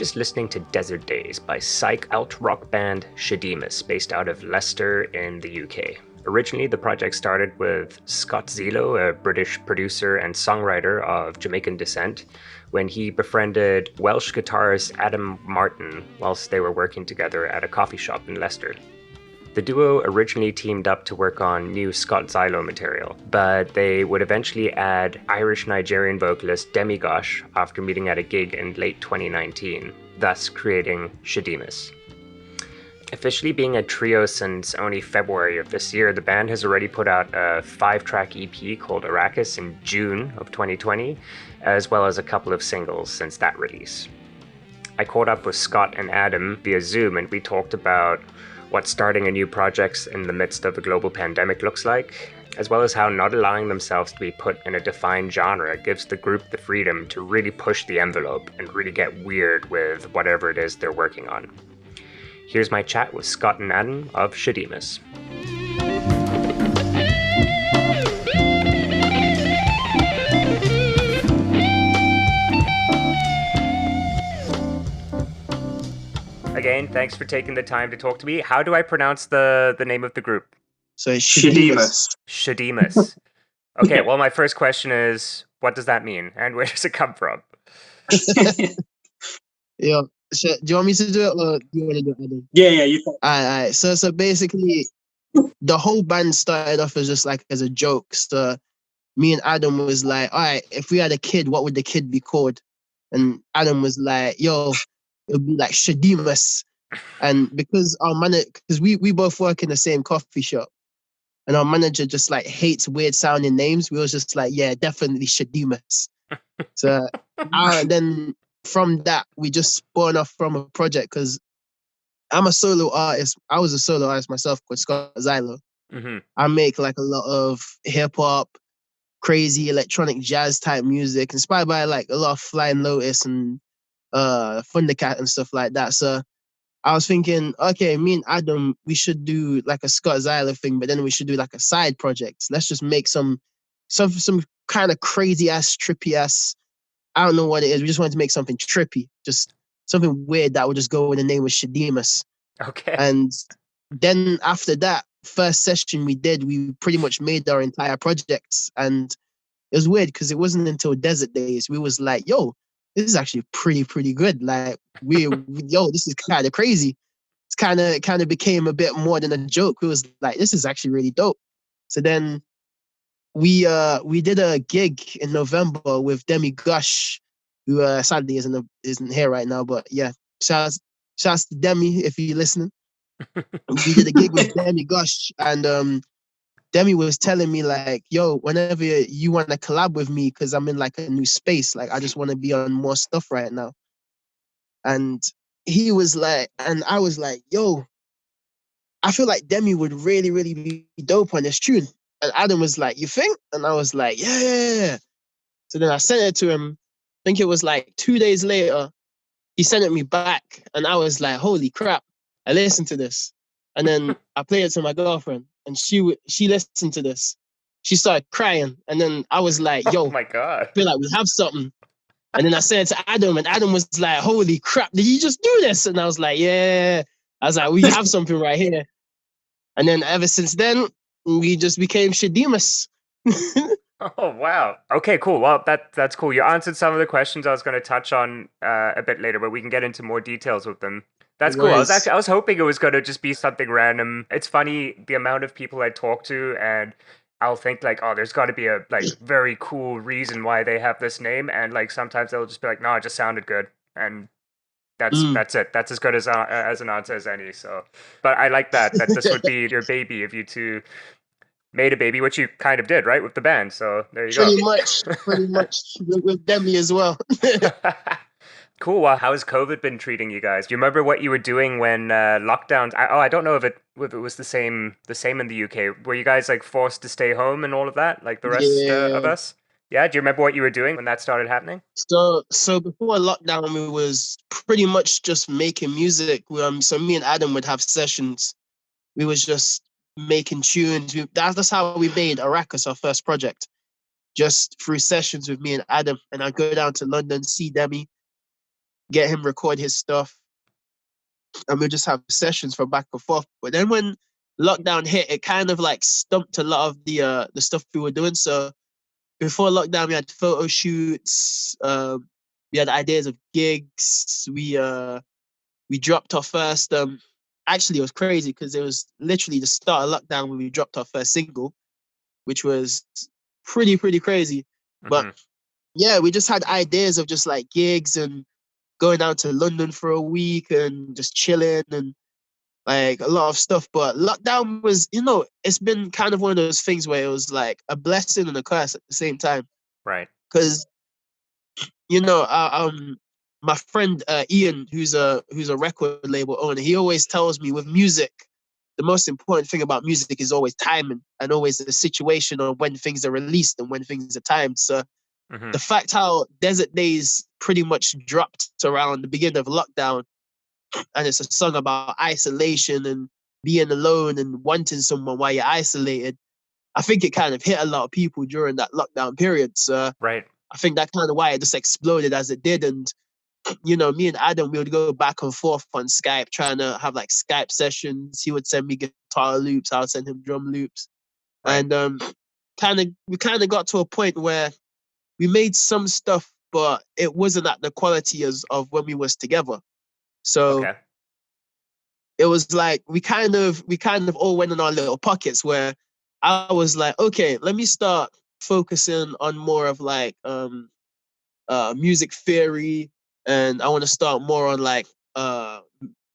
just listening to Desert Days by psych alt rock band Shadeemus, based out of Leicester in the UK. Originally, the project started with Scott Xylo, a British producer and songwriter of Jamaican descent, when he befriended Welsh guitarist Adam Martin whilst they were working together at a coffee shop in Leicester. The duo originally teamed up to work on new Scott Xylo material, but they would eventually add Irish-Nigerian vocalist Demigosh after meeting at a gig in late 2019, thus creating Shadeemus. Officially being a trio since only February of this year, the band has already put out a 5-track EP called Arakis in June of 2020, as well as a couple of singles since that release. I caught up with Scott and Adam via Zoom, and we talked about what starting a new project in the midst of a global pandemic looks like, as well as how not allowing themselves to be put in a defined genre gives the group the freedom to really push the envelope and really get weird with whatever it is they're working on. Here's my chat with Scott and Adam of Shadeemus. Again, thanks for taking the time to talk to me. How do I pronounce the name of the group? So it's Shadeemus. Shadeemus. Okay, well, my first question is, what does that mean? And where does it come from? Yeah. So, do you want me to do it or do you want to do it, Adam? Yeah, you can. Alright. So basically, the whole band started off as just like as a joke. So me and Adam was like, all right, if we had a kid, what would the kid be called? And Adam was like, yo, it would be like Shadeemus. And because we both work in the same coffee shop, and our manager just like hates weird sounding names, we was just like, yeah, definitely Shadeemus. So then from that, we just spun off from a project because I'm a solo artist. I was a solo artist myself called Scott Xylo. Mm-hmm. I make like a lot of hip hop, crazy electronic jazz type music, inspired by like a lot of Flying Lotus and Thundercat and stuff like that. So I was thinking, okay, me and Adam, we should do like a Scott Xylo thing, but then we should do like a side project. Let's just make some kind of crazy ass, trippy ass. I don't know what it is. We just wanted to make something trippy, just something weird that would just go with the name of Shadeemus. Okay. And then after that first session we did, we pretty much made our entire project. And it was weird because it wasn't until Desert Days we was like, yo, this is actually pretty good. Like this is kind of crazy. It's kind of became a bit more than a joke. It was like, this is actually really dope. So then we did a gig in November with Demigosh, who sadly isn't here right now. But yeah, shouts to Demi if you're listening. We did a gig with Demigosh, and Demi was telling me like, yo, whenever you want to collab with me, because I'm in like a new space, like I just want to be on more stuff right now. And he was like, and I was like, yo, I feel like Demi would really be dope on this tune. And Adam was like, you think? And I was like, yeah. So then I sent it to him. I think it was like 2 days later, he sent it me back. And I was like, holy crap, I listened to this. And then I played it to my girlfriend, and she listened to this. She started crying. And then I was like, yo, oh my God, I feel like we have something. And then I sent it to Adam, and Adam was like, holy crap, did you just do this? And I was like, yeah. I was like, we have something right here. And then ever since then, we just became Shadeemus. Oh, wow. Okay, cool. Well, that's cool. You answered some of the questions I was going to touch on a bit later, but we can get into more details with them. That's cool. I was hoping it was going to just be something random. It's funny, the amount of people I talk to, and I'll think like, oh, there's got to be a like very cool reason why they have this name, and like sometimes they'll just be like, no, it just sounded good, and that's it. That's as good as an answer as any. So, but I like that this would be your baby if you two made a baby, which you kind of did, right, with the band. So there you go. Pretty much with Demi as well. Cool. Well, how has COVID been treating you guys? Do you remember what you were doing when lockdowns? I don't know if it was the same in the UK. Were you guys like forced to stay home and all of that, like the rest of us? Yeah. Do you remember what you were doing when that started happening? So before lockdown, we was pretty much just making music. So me and Adam would have sessions. We was just making tunes. That's how we made Arakis, our first project. Just through sessions with me and Adam. And I'd go down to London, see Demi. get him record his stuff, and we just have sessions for back and forth. But then when lockdown hit, it kind of like stumped a lot of the stuff we were doing. So before lockdown, we had photo shoots, we had ideas of gigs. We dropped our first. Actually, it was crazy because it was literally the start of lockdown when we dropped our first single, which was pretty crazy. But yeah, we just had ideas of just like gigs and going down to London for a week and just chilling and like a lot of stuff. But lockdown was, it's been kind of one of those things where it was like a blessing and a curse at the same time. Right. Because my friend Ian, who's a record label owner, he always tells me with music, the most important thing about music is always timing and always the situation on when things are released and when things are timed. So the fact how Desert Days pretty much dropped around the beginning of lockdown, and it's a song about isolation and being alone and wanting someone while you're isolated, I think it kind of hit a lot of people during that lockdown period. So Right. I think that's kind of why it just exploded as it did. And, me and Adam, we would go back and forth on Skype, trying to have like Skype sessions. He would send me guitar loops, I would send him drum loops. Right. And we kind of got to a point where we made some stuff, but it wasn't at the quality of when we was together. So Okay. it was like we kind of all went in our little pockets, where I was like, okay, let me start focusing on more of like music theory, and I want to start more on like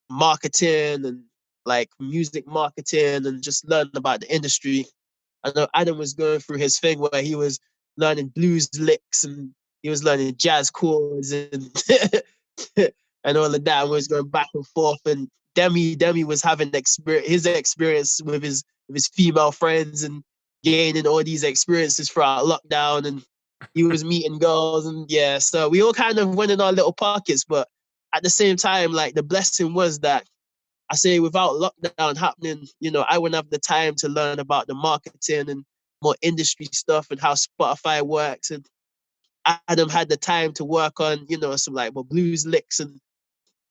marketing and like music marketing and just learn about the industry. I know Adam was going through his thing where he was learning blues licks and he was learning jazz chords and and all of that. And we was going back and forth. And Demi was having his experience with his female friends and gaining all these experiences throughout lockdown. And he was meeting girls, and yeah, so we all kind of went in our little pockets. But at the same time, like the blessing was that I say without lockdown happening, I wouldn't have the time to learn about the marketing and more industry stuff and how Spotify works. And Adam had the time to work on, some like more blues licks and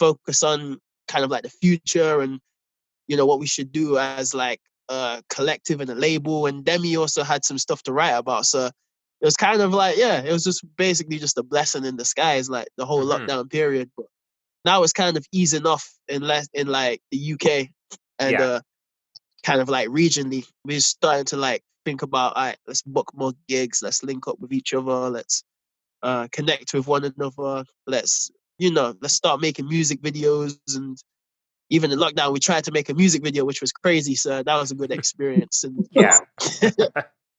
focus on kind of like the future and, what we should do as like a collective and a label. And Demi also had some stuff to write about. So it was kind of like, yeah, it was just basically just a blessing in disguise, like the whole lockdown period. But now it's kind of easing off in like the UK and Yeah. kind of like regionally. We're starting to like think about, all right, let's book more gigs, let's link up with each other, let's connect with one another, let's start making music videos. And even in lockdown, we tried to make a music video, which was crazy. So that was a good experience. And Yeah.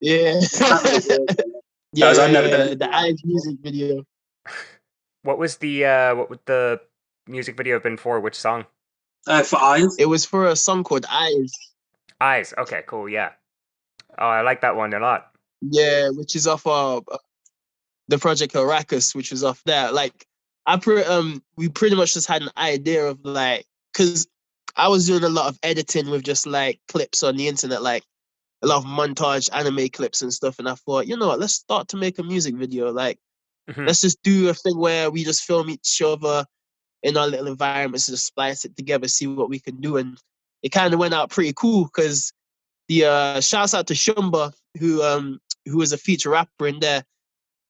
yeah, Because I've never done the Irish music video. What would the music video have been for? Which song? for Eyes. It was for a song called Eyes. Eyes. Okay, cool. Yeah. Oh, I like that one a lot. Yeah, which is off the project Arakis, which was off there. Like we pretty much just had an idea of like, because I was doing a lot of editing with just like clips on the internet, like a lot of montage anime clips and stuff. And I thought, you know what, let's start to make a music video. Like, let's just do a thing where we just film each other in our little environments and just splice it together, see what we can do. And it kind of went out pretty cool because the shouts out to Shumba, who was a feature rapper in there.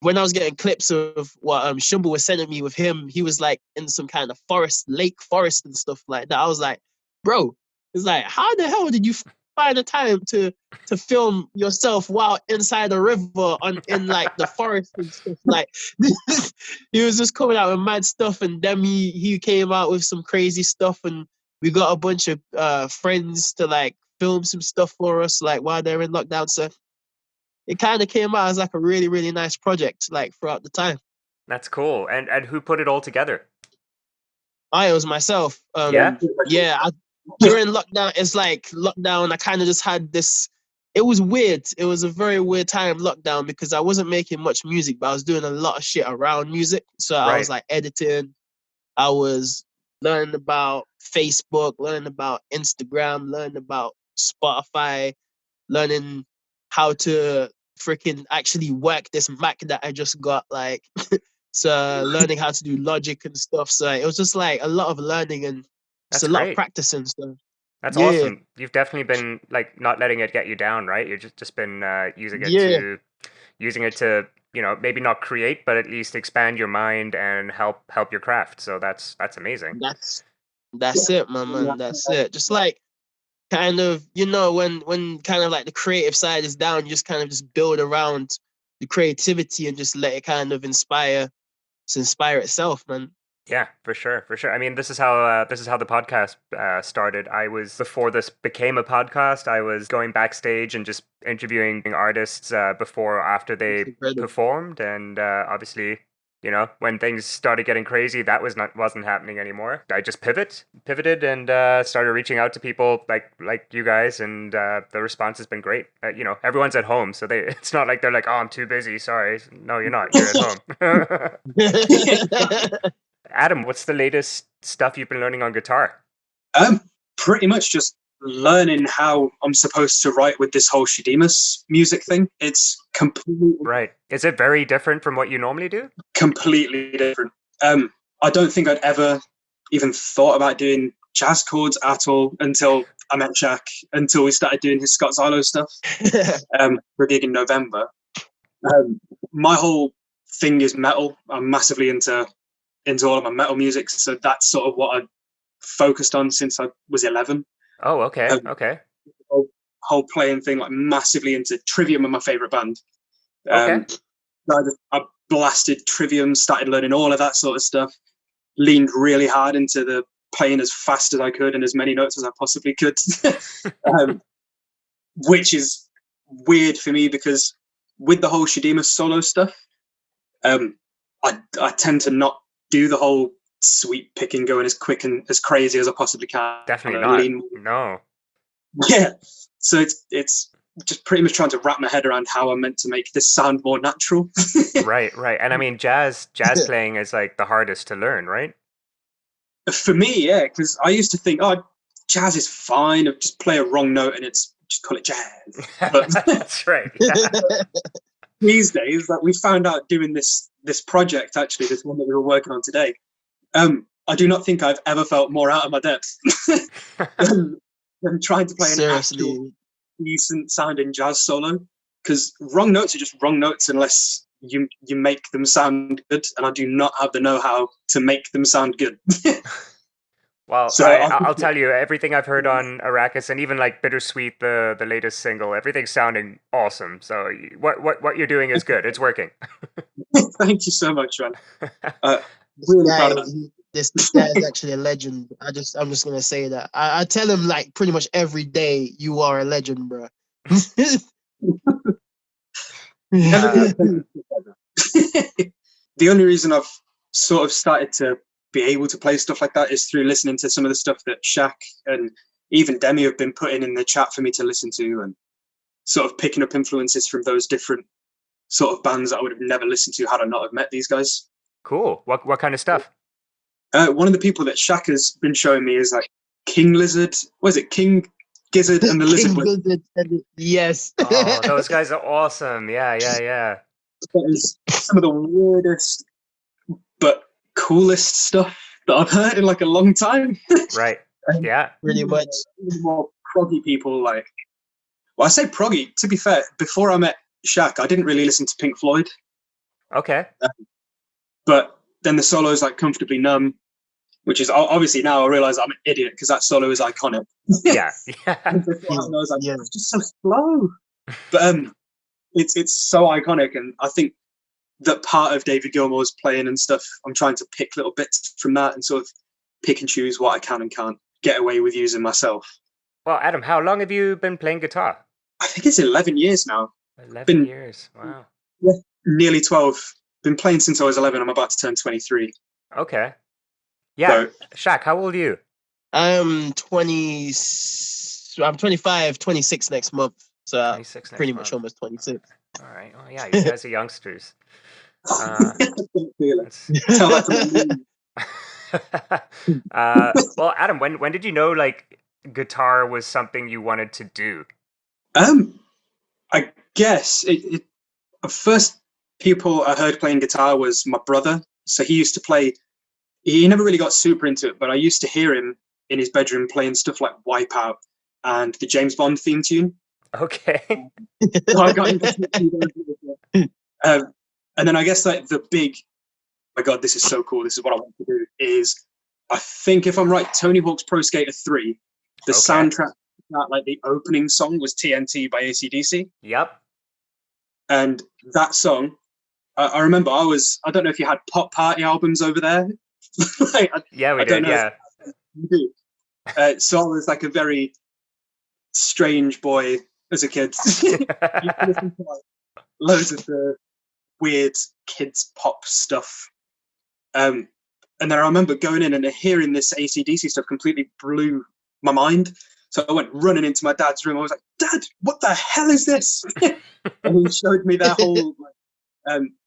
When I was getting clips of what Shumba was sending me with him, he was like in some kind of lake forest and stuff like that. I was like, bro, it's like, how the hell did you find the time to film yourself while inside a river in like the forest and stuff? Like, he was just coming out with mad stuff, and then he came out with some crazy stuff, and we got a bunch of friends to like film some stuff for us, like while they're in lockdown. So it kind of came out as like a really, really nice project, like throughout the time. That's cool. And who put it all together? It was myself. Yeah? During lockdown, it's like lockdown, I kind of just had this. It was weird. It was a very weird time, lockdown, because I wasn't making much music, but I was doing a lot of shit around music. So I was like editing. I was learning about Facebook, learning about Instagram, learning about Spotify, learning how to freaking actually work this Mac that I just got like to learning how to do Logic and stuff. So it was just like a lot of learning and just That's a lot of great. practicing stuff. That's Yeah, awesome. You've definitely been like not letting it get you down, right? You've just been yeah, using it to, maybe not create, but at least expand your mind and help your craft. So that's amazing. that's it, my man. That's it. Just like kind of, when kind of like the creative side is down, you just kind of just build around the creativity and just let it kind of inspire itself, man. Yeah, for sure, for sure. I mean, this is how the podcast started. I was before this became a podcast. I was going backstage and just interviewing artists before or after It's they incredible. performed, and obviously, when things started getting crazy, that wasn't happening anymore. I just pivoted, and started reaching out to people like you guys, and the response has been great. Everyone's at home, so it's not like they're like, oh, I'm too busy. Sorry, no, you're not. You're at home. Adam, what's the latest stuff you've been learning on guitar? Pretty much just learning how I'm supposed to write with this whole Shadeemus music thing. It's Right. Is it very different from what you normally do? completely different. I don't think I'd ever even thought about doing jazz chords at all until I met Shaq, until we started doing his Scott Xylo stuff for a gig in November. My whole thing is metal. I'm massively into all of my metal music, so that's sort of what I focused on since I was 11. Oh, okay, okay. Whole playing thing, like massively into Trivium, are my favorite band. Okay. I blasted Trivium, started learning all of that sort of stuff, leaned really hard into the playing as fast as I could and as many notes as I possibly could, which is weird for me because with the whole Shadeemus solo stuff, I tend to not do the whole sweep picking, going as quick and as crazy as I possibly can. Definitely not. No. Yeah. So it's just pretty much trying to wrap my head around how I'm meant to make this sound more natural. Right. And I mean, jazz playing is like the hardest to learn, right? For me, yeah, because I used to think, oh, jazz is fine. I just play a wrong note and it's just call it jazz. But That's right. Yeah. these days, like we found out doing this project, actually, this one that we were working on today, I do not think I've ever felt more out of my depth than trying to play an actual decent sounding jazz solo. Because wrong notes are just wrong notes unless you make them sound good, and I do not have the know-how to make them sound good. Well, So I'll tell you, everything I've heard on Arakis, and even like Bittersweet, the latest single, everything's sounding awesome. So what you're doing is good. It's working. Thank you so much, man. Really proud of that. This guy is actually a legend. I'm just gonna say that. I tell him like pretty much every day, you are a legend, bro. The only reason I've sort of started to be able to play stuff like that is through listening to some of the stuff that Shaq and even Demi have been putting in the chat for me to listen to, and sort of picking up influences from those different sort of bands that I would have never listened to had I not have met these guys. Cool. What kind of stuff? One of the people that Shaq has been showing me is like King Lizard. What is it? King Gizzard and the Lizard Wizard. Yes. Oh, those guys are awesome. Yeah. That is some of the weirdest but coolest stuff that I've heard in like a long time. Right. Yeah. Pretty much. More proggy people, like. Well, I say proggy. To be fair, before I met Shaq, I didn't really listen to Pink Floyd. Okay. But then the solo is like Comfortably Numb, which is obviously now I realize I'm an idiot because that solo is iconic. Yeah. I was like, it's just so slow. But it's so iconic, and I think that part of David Gilmour's playing and stuff, I'm trying to pick little bits from that and sort of pick and choose what I can and can't get away with using myself. Well, Adam, how long have you been playing guitar? I think it's 11 years now. 11 years. Wow. Yeah, nearly 12. Been playing since I was 11. I'm about to turn 23. Okay. Yeah. So, Shaq, how old are you? I'm 20. I'm 25, 26 next month. So 26 pretty much almost 26. All right. Well, yeah, you guys are youngsters. Well, Adam, when did you know like guitar was something you wanted to do? I guess it first people I heard playing guitar was my brother. So he used to play. He never really got super into it, but I used to hear him in his bedroom playing stuff like Wipeout and the James Bond theme tune. Okay. So I got into and then I guess like the big, oh my God, this is so cool. This is what I want to do. Is I think if I'm right, Tony Hawk's Pro Skater 3, the soundtrack, like the opening song was TNT by AC/DC. Yep. And that song, I remember I don't know if you had pop party albums over there. Like, yeah, we did. Yeah. You do. So I was like a very strange boy as a kid. You can listen to like loads of the weird kids pop stuff. And then I remember going in and hearing this AC/DC stuff completely blew my mind. So I went running into my dad's room. I was like, "Dad, what the hell is this?" And he showed me that whole,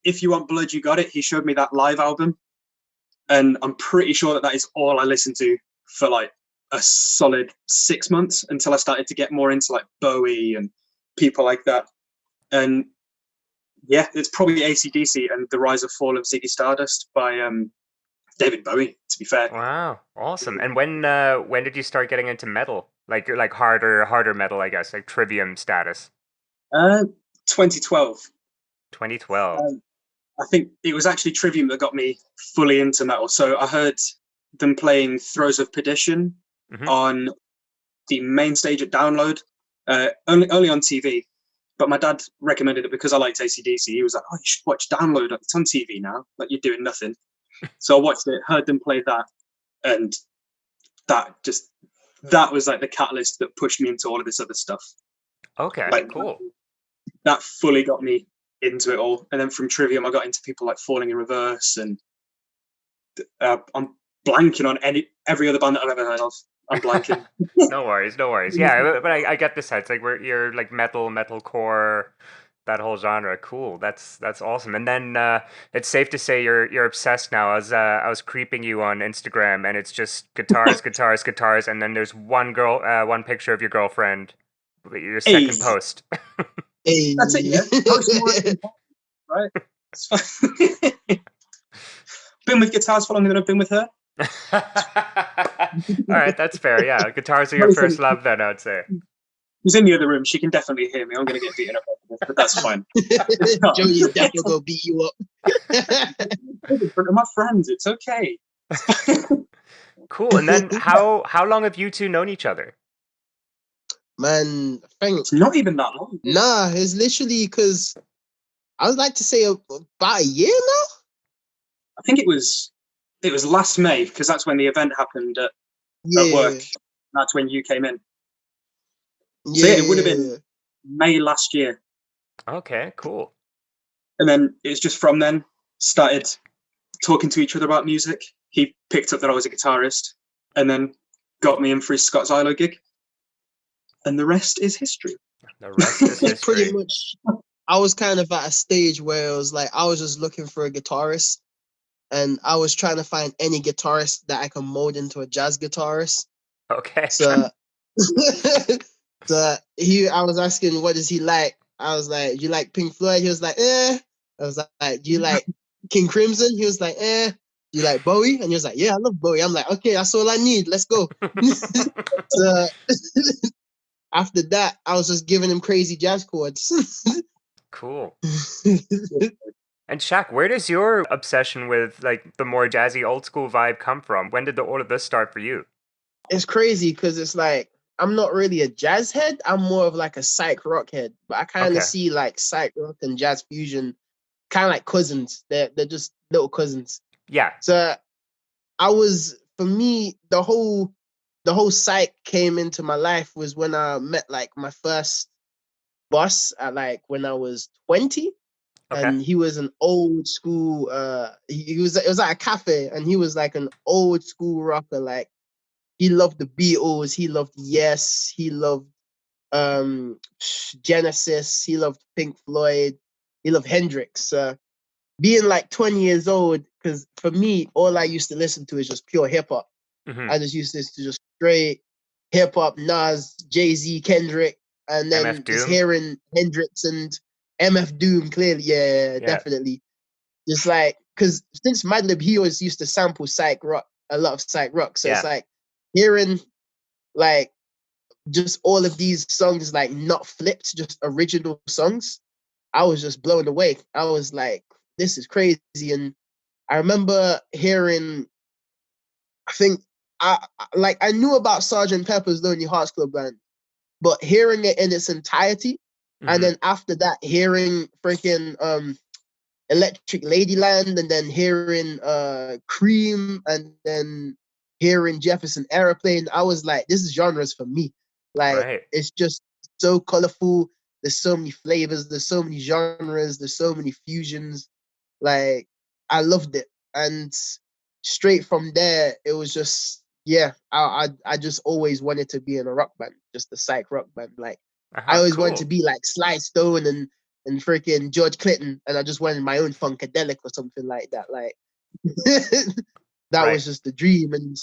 If You Want Blood, You Got It. He showed me that live album. And I'm pretty sure that is all I listened to for like a solid 6 months until I started to get more into like Bowie and people like that. And yeah, it's probably AC/DC and The Rise and Fall of Ziggy Stardust by David Bowie, to be fair. Wow, awesome. And when did you start getting into metal? Like harder metal, I guess, like Trivium status. 2012. 2012. I think it was actually Trivium that got me fully into metal. So I heard them playing Throes of Perdition on the main stage at Download, only on TV. But my dad recommended it because I liked AC/DC. He was like, "Oh, you should watch Download. It's on TV now. Like, you're doing nothing." So I watched it, heard them play that, and that was like the catalyst that pushed me into all of this other stuff. Okay, like, cool. That fully got me into it all. And then from Trivium, I got into people like Falling in Reverse, and I'm blanking on every other band that I've ever heard of. I'm blanking. No worries. Yeah, but I get the sense. Like you're like metalcore, that whole genre. Cool. That's awesome. And then it's safe to say you're obsessed now. I was creeping you on Instagram, and it's just guitars, and then there's one picture of your girlfriend. Your second post. Hey. That's it. Yeah. Right. Been with guitars for longer than I've been with her. All right, that's fair. Yeah, guitars are your first love, then, I'd say. She's in the other room. She can definitely hear me. I'm going to get beaten up over this, but that's fine. Joey's definitely going to beat you up. In front of my friends, it's okay. Cool. And then how long have you two known each other? Man, I think it's not even that long. Nah, it's literally because I would like to say about a year now. I think it was last May, because that's when the event happened at work. That's when you came in. So yeah, it would have been May last year. Okay, cool. And then it's just from then started talking to each other about music. He picked up that I was a guitarist, and then got me in for his Scott Xylo gig. And the rest is history. The rest is history. Pretty much. I was kind of at a stage where it was like I was just looking for a guitarist, and I was trying to find any guitarist that I can mold into a jazz guitarist. Okay. So, I was asking, what does he like? I was like, do you like Pink Floyd? He was like, eh. I was like, do you like King Crimson? He was like, eh. Do you like Bowie? And he was like, yeah, I love Bowie. I'm like, okay, that's all I need. Let's go. So, after that, I was just giving him crazy jazz chords. Cool. And Shaq, where does your obsession with like the more jazzy old school vibe come from? When did all of this start for you? It's crazy because it's like I'm not really a jazz head. I'm more of like a psych rock head. But I kind of see like psych rock and jazz fusion kind of like cousins. They're just little cousins. Yeah. So for me, the whole psych came into my life was when I met like my first boss at like when I was 20. Okay. And he was an old school it was like a cafe, and he was like an old school rocker. Like he loved the Beatles, he loved Yes, he loved Genesis, he loved Pink Floyd, he loved Hendrix. Being like 20 years old, because for me all I used to listen to is just pure hip-hop. I just used to listen to just straight hip-hop, Nas, Jay-Z, Kendrick, and then just hearing Hendrix and MF Doom, clearly, yeah, Yeah. definitely. Just like, because since Madlib, he always used to sample psych rock, a lot of psych rock. So it's Yeah. like hearing like just all of these songs like not flipped, just original songs. I was just blown away. I was like, this is crazy. And I remember hearing, I think I knew about Sergeant Pepper's Lonely Hearts Club Band, but hearing it in its entirety, and Mhm. then after that, hearing freaking Electric Ladyland, and then hearing Cream, and then hearing Jefferson Airplane, I was like, this is genres for me. Like, Right. it's just so colorful. There's so many flavors. There's so many genres. There's so many fusions. Like, I loved it. And straight from there, it was just, yeah, I just always wanted to be in a rock band, just a psych rock band. Like, I always wanted to Cool. be like Sly Stone and freaking George Clinton, and I just wanted my own funkadelic or something like that. Like that Right. was just the dream. And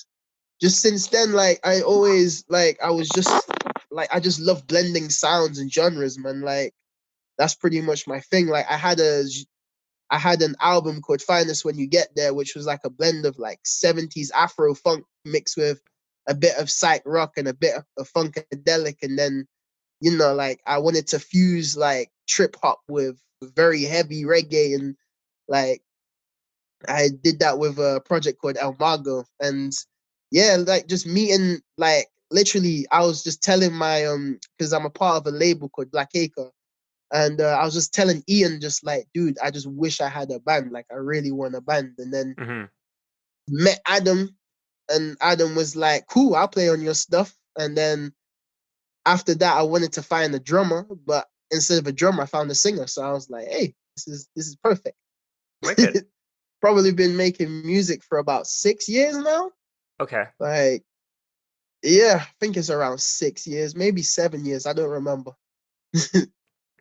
just since then, like I always like I was just like I just love blending sounds and genres, man. Like that's pretty much my thing. Like I had an album called Find Us When You Get There, which was like a blend of like 70s Afro funk mixed with a bit of psych rock and a bit of funkadelic, and then like I wanted to fuse like trip hop with very heavy reggae, and like I did that with a project called El Mago. And yeah, like just meeting, like literally I was just telling my because I'm a part of a label called Black Acre, and I was just telling Ian, just like, dude, I just wish I had a band. Like I really want a band. And then Mhm. met Adam, and Adam was like, cool, I'll play on your stuff. And then after that, I wanted to find a drummer, but instead of a drummer, I found a singer. So I was like, hey, this is perfect. Wicked. Probably been making music for about 6 years now. Okay. Like, yeah, I think it's around 6 years, maybe 7 years. I don't remember.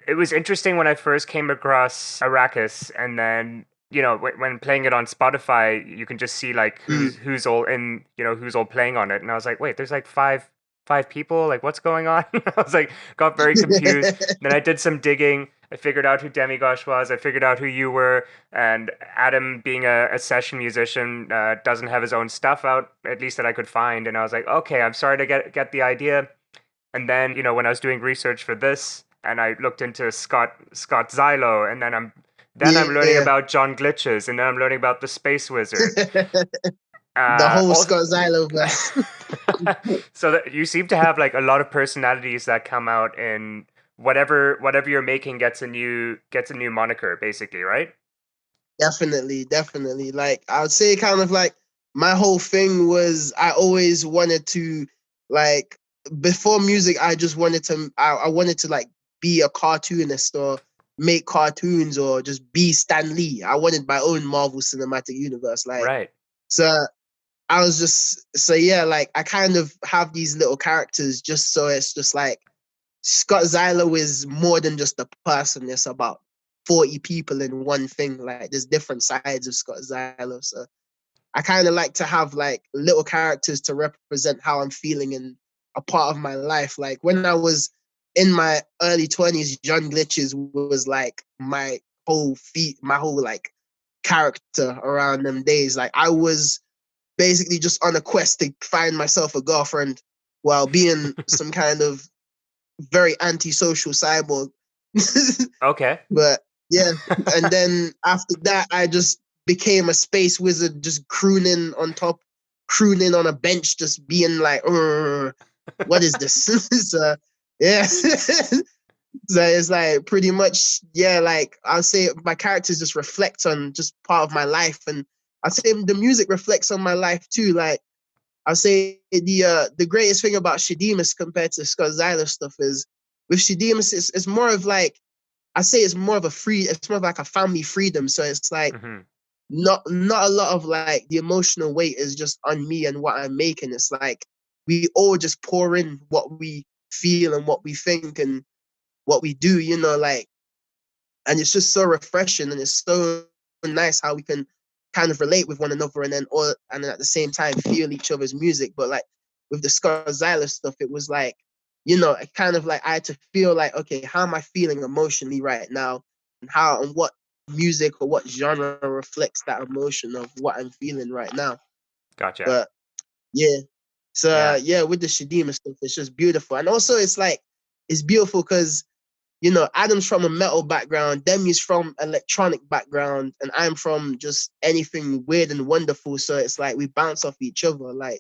It was interesting when I first came across Arakis, and then when playing it on Spotify, you can just see like Mm. who's all in, who's all playing on it, and I was like, wait, there's like five people, like what's going on? I was like, got very confused. Then I did some digging. I figured out who Demigosh was. I figured out who you were, and Adam, being a session musician, doesn't have his own stuff out, at least that I could find. And I was like, okay, I'm sorry to get the idea. And then, when I was doing research for this, and I looked into Scott Xylo, and then I'm learning Yeah. about John Glitches, and then I'm learning about the Space Wizard. The whole Also, Scott Xylo verse. so that you seem to have like a lot of personalities that come out in whatever you're making gets a new moniker, basically, right? Definitely. Like I would say kind of like my whole thing was I always wanted to like before music I just wanted to I wanted to like be a cartoonist or make cartoons or just be Stan Lee. I wanted my own Marvel Cinematic Universe. Like Right. so I was just so yeah, like I kind of have these little characters just so it's just like Scott Xylo is more than just a person. It's about 40 people in one thing. Like there's different sides of Scott Xylo. So I kind of like to have like little characters to represent how I'm feeling in a part of my life. Like when I was in my early 20s, John Glitches was like my whole like character around them days. Like I was basically just on a quest to find myself a girlfriend while being some kind of very antisocial cyborg. Okay. But yeah, and then after that, I just became a space wizard, just crooning on a bench, just being like, what is this? So yeah. So it's like pretty much, yeah, like I'll say my characters just reflect on just part of my life. And I'll say the music reflects on my life too. Like I'll say the greatest thing about Shadeemus compared to Scott Xylo stuff is with Shadeemus, it's more of like I say it's more of it's more of like a family freedom. So it's like Hmm. not a lot of like the emotional weight is just on me and what I'm making. It's like we all just pour in what we feel and what we think and what we do, like, and it's just so refreshing and it's so nice how we can kind of relate with one another and then at the same time feel each other's music. But like with the Scott Xylo stuff, it was like it kind of like I had to feel like, okay, how am I feeling emotionally right now, and what music or what genre reflects that emotion of what I'm feeling right now. Gotcha. But yeah, so Yeah. with the Shadeemus stuff, it's just beautiful, and also it's beautiful because Adam's from a metal background, Demi's from electronic background, and I'm from just anything weird and wonderful. So it's like we bounce off each other. Like,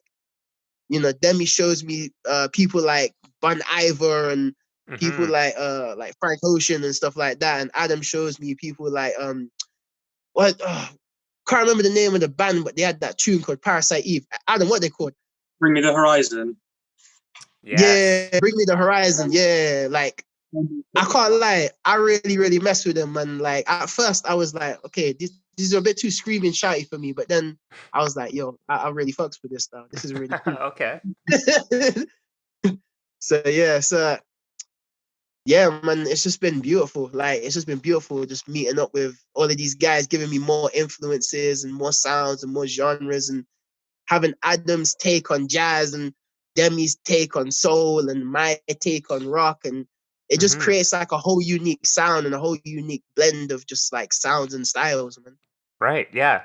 Demi shows me people like Bun Iver and people Hmm. like Frank Ocean and stuff like that. And Adam shows me people like what can't remember the name of the band, but they had that tune called Parasite Eve. Adam, what they called? Bring Me the Horizon. Yes. Yeah, Bring Me the Horizon. Yeah, like I can't lie, I really, really mess with them. And like at first I was like, okay, these are a bit too screaming shouty for me. But then I was like, yo, I really fucks with this stuff. This is really cool. Okay. So man, it's just been beautiful. Like it's just been beautiful just meeting up with all of these guys, giving me more influences and more sounds and more genres, and having Adam's take on jazz and Demi's take on soul and my take on rock, and it just Hmm. creates like a whole unique sound and a whole unique blend of just like sounds and styles, man. Right, yeah.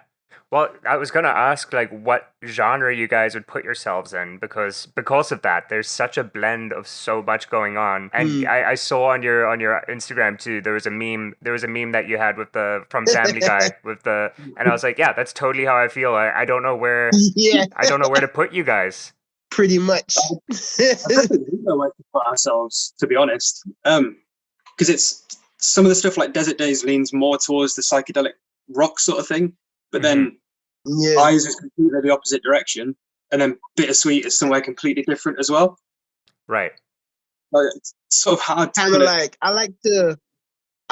Well, I was gonna ask like what genre you guys would put yourselves in because of that, there's such a blend of so much going on. And Mm. I saw on your Instagram too, there was a meme that you had with the from Family Guy with the and I was like, yeah, that's totally how I feel. Yeah, I don't know where to put you guys. pretty much. I definitely don't know where to put ourselves, to be honest. Because it's some of the stuff like Desert Days leans more towards the psychedelic rock sort of thing, but then Yeah, Eyes is completely the opposite direction, and then Bittersweet is somewhere completely different as well. Right. Like, it's sort of hard to kind put of it. like I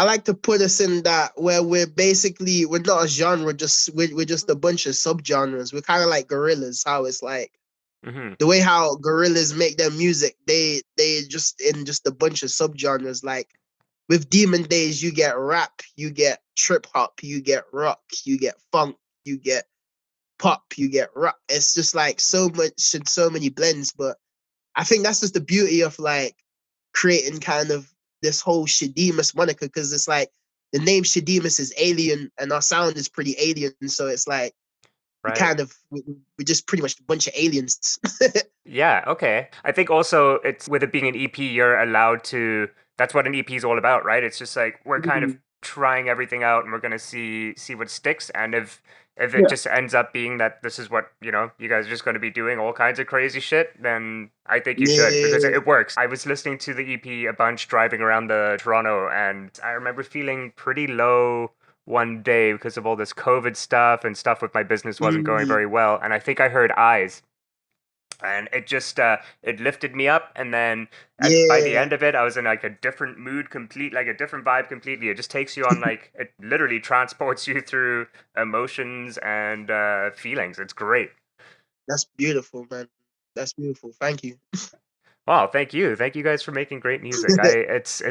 like to put us in that where we're not a genre, we're just a bunch of subgenres. We're kind of like gorillas, how it's like Hmm. the way how gorillas make their music, they just in just a bunch of subgenres. Like with Demon Days, you get rap, you get trip hop, you get rock, you get funk, you get pop, you get rock. It's just like so much and so many blends. But I think that's just the beauty of like creating kind of this whole Shadeemus moniker, because it's like the name Shadeemus is alien and our sound is pretty alien. So it's like Right. we're just pretty much a bunch of aliens. Yeah, okay. I think also it's with it being an EP, you're allowed to. That's what an EP is all about, right? It's just like we're kind of Mhm. trying everything out, and we're gonna see what sticks. And if it Yeah, just ends up being that this is what you guys are just going to be doing all kinds of crazy shit, then I think you should because Yeah, it works. I was listening to the EP a bunch driving around the Toronto, and I remember feeling pretty low one day because of all this COVID stuff and stuff with my business wasn't going mm, very well. And I think I heard Eyes and it just it lifted me up, and then by the yeah. end of it I was in like a different mood, complete like a different vibe completely. It just takes you on like it literally transports you through emotions and feelings. It's great. That's beautiful, man. That's beautiful. Thank you. Wow, thank you guys for making great music. It's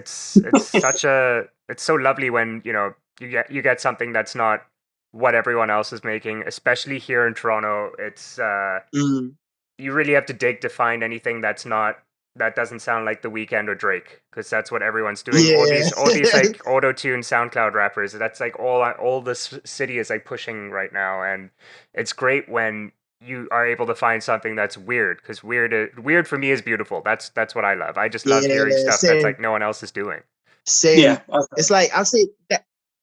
such a it's so lovely when you get something that's not what everyone else is making, especially here in Toronto. It's Mm, you really have to dig to find anything that doesn't sound like The Weeknd or Drake, because that's what everyone's doing. yeah. All these like auto tune SoundCloud rappers. That's like all this city is like pushing right now, and it's great when you are able to find something that's weird, because weird for me is beautiful. That's what I love. I just love hearing Yeah, stuff that's same. like no one else is doing. Same. yeah. It's like I'll say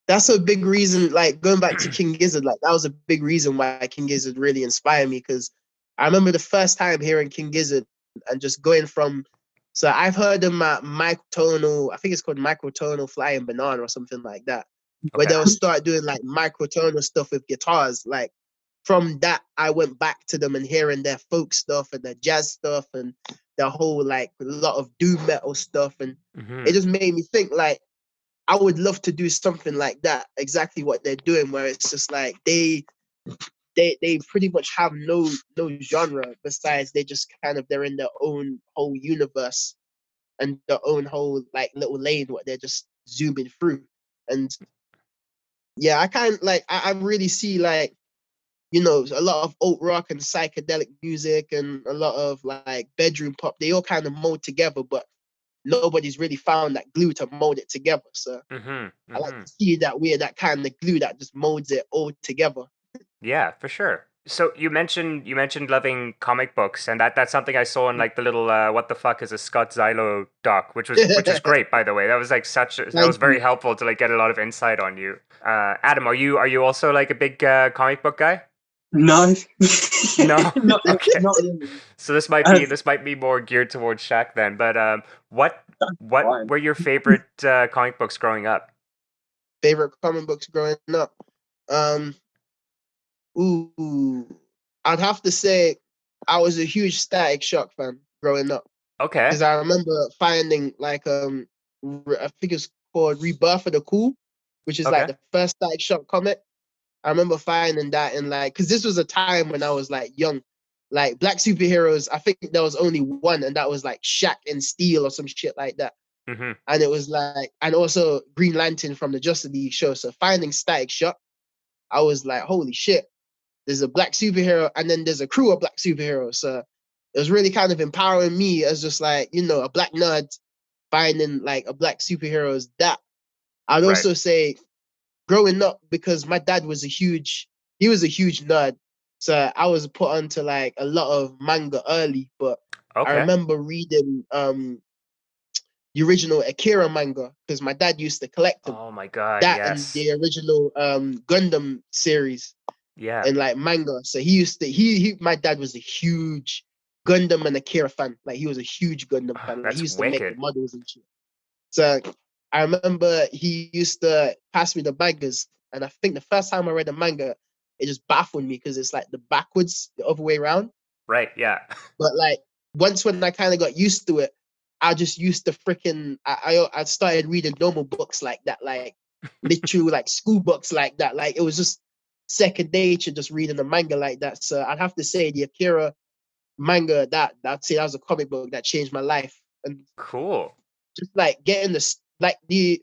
that's a big reason. Like going back to King Gizzard, like that was a big reason why King Gizzard really inspired me. Because I remember the first time hearing King Gizzard and just going from. So I've heard them at microtonal. I think it's called microtonal flying banana or something like that, where Okay. they'll start doing like microtonal stuff with guitars. Like from that, I went back to them and hearing their folk stuff and their jazz stuff and the whole like a lot of doom metal stuff, and it Hmm. just made me think like I would love to do something like that, exactly what they're doing, where it's just like they pretty much have no genre besides they just kind of they're in their own whole universe and their own whole like little lane what they're just zooming through. And yeah, I kind of like I really see like a lot of alt rock and psychedelic music and a lot of like bedroom pop. They all kind of mold together, but nobody's really found that glue to mold it together. So I like to see that that kind of glue that just molds it all together. Yeah, for sure. So you mentioned loving comic books, and that's something I saw in like the little what the fuck is a Scott Xylo doc, which was great, by the way. That was like that was Thank very you. helpful to like get a lot of insight on you. Adam, are you also like a big comic book guy? No, No. Okay. not really. So this might be more geared towards Shaq then. But what Fine. were your favorite comic books growing up? Favorite comic books growing up. Um, ooh, I'd have to say I was a huge Static Shock fan growing up Okay. because I remember finding like I think it's called Rebirth of the Cool, which is like Okay. the first Static Shock comic. I remember finding that in like because this was a time when I was like young, like black superheroes. I think there was only one, and that was like Shaq and Steel or some shit like that. Mm-hmm. And it was like, and also Green Lantern from the Justice League show. So finding Static Shock, I was like, holy shit, there's a black superhero, and then there's a crew of black superheroes. So it was really kind of empowering me as just like, a black nerd finding like a black superhero is that. I'd Right. also say growing up, because my dad was he was a huge nerd. So I was put onto like a lot of manga early, but I Okay. remember reading the original Akira manga because my dad used to collect them. Oh my God, That and yes. the original Gundam series Yeah. and like manga. So he used to he my dad was a huge Gundam and Akira fan. Like he was a huge Gundam fan. Like he That's used to make the wicked. models and shit. So I remember he used to pass me the mangas, and I think the first time I read the manga, it just baffled me because it's like the other way around. Right, yeah. But like once when I kind of got used to it, I just used to freaking I started reading normal books like that, like literal like school books like that. Like it was just second nature just reading the manga like that. So I'd have to say the Akira manga I'd say that was a comic book that changed my life. And Cool. just like getting this like the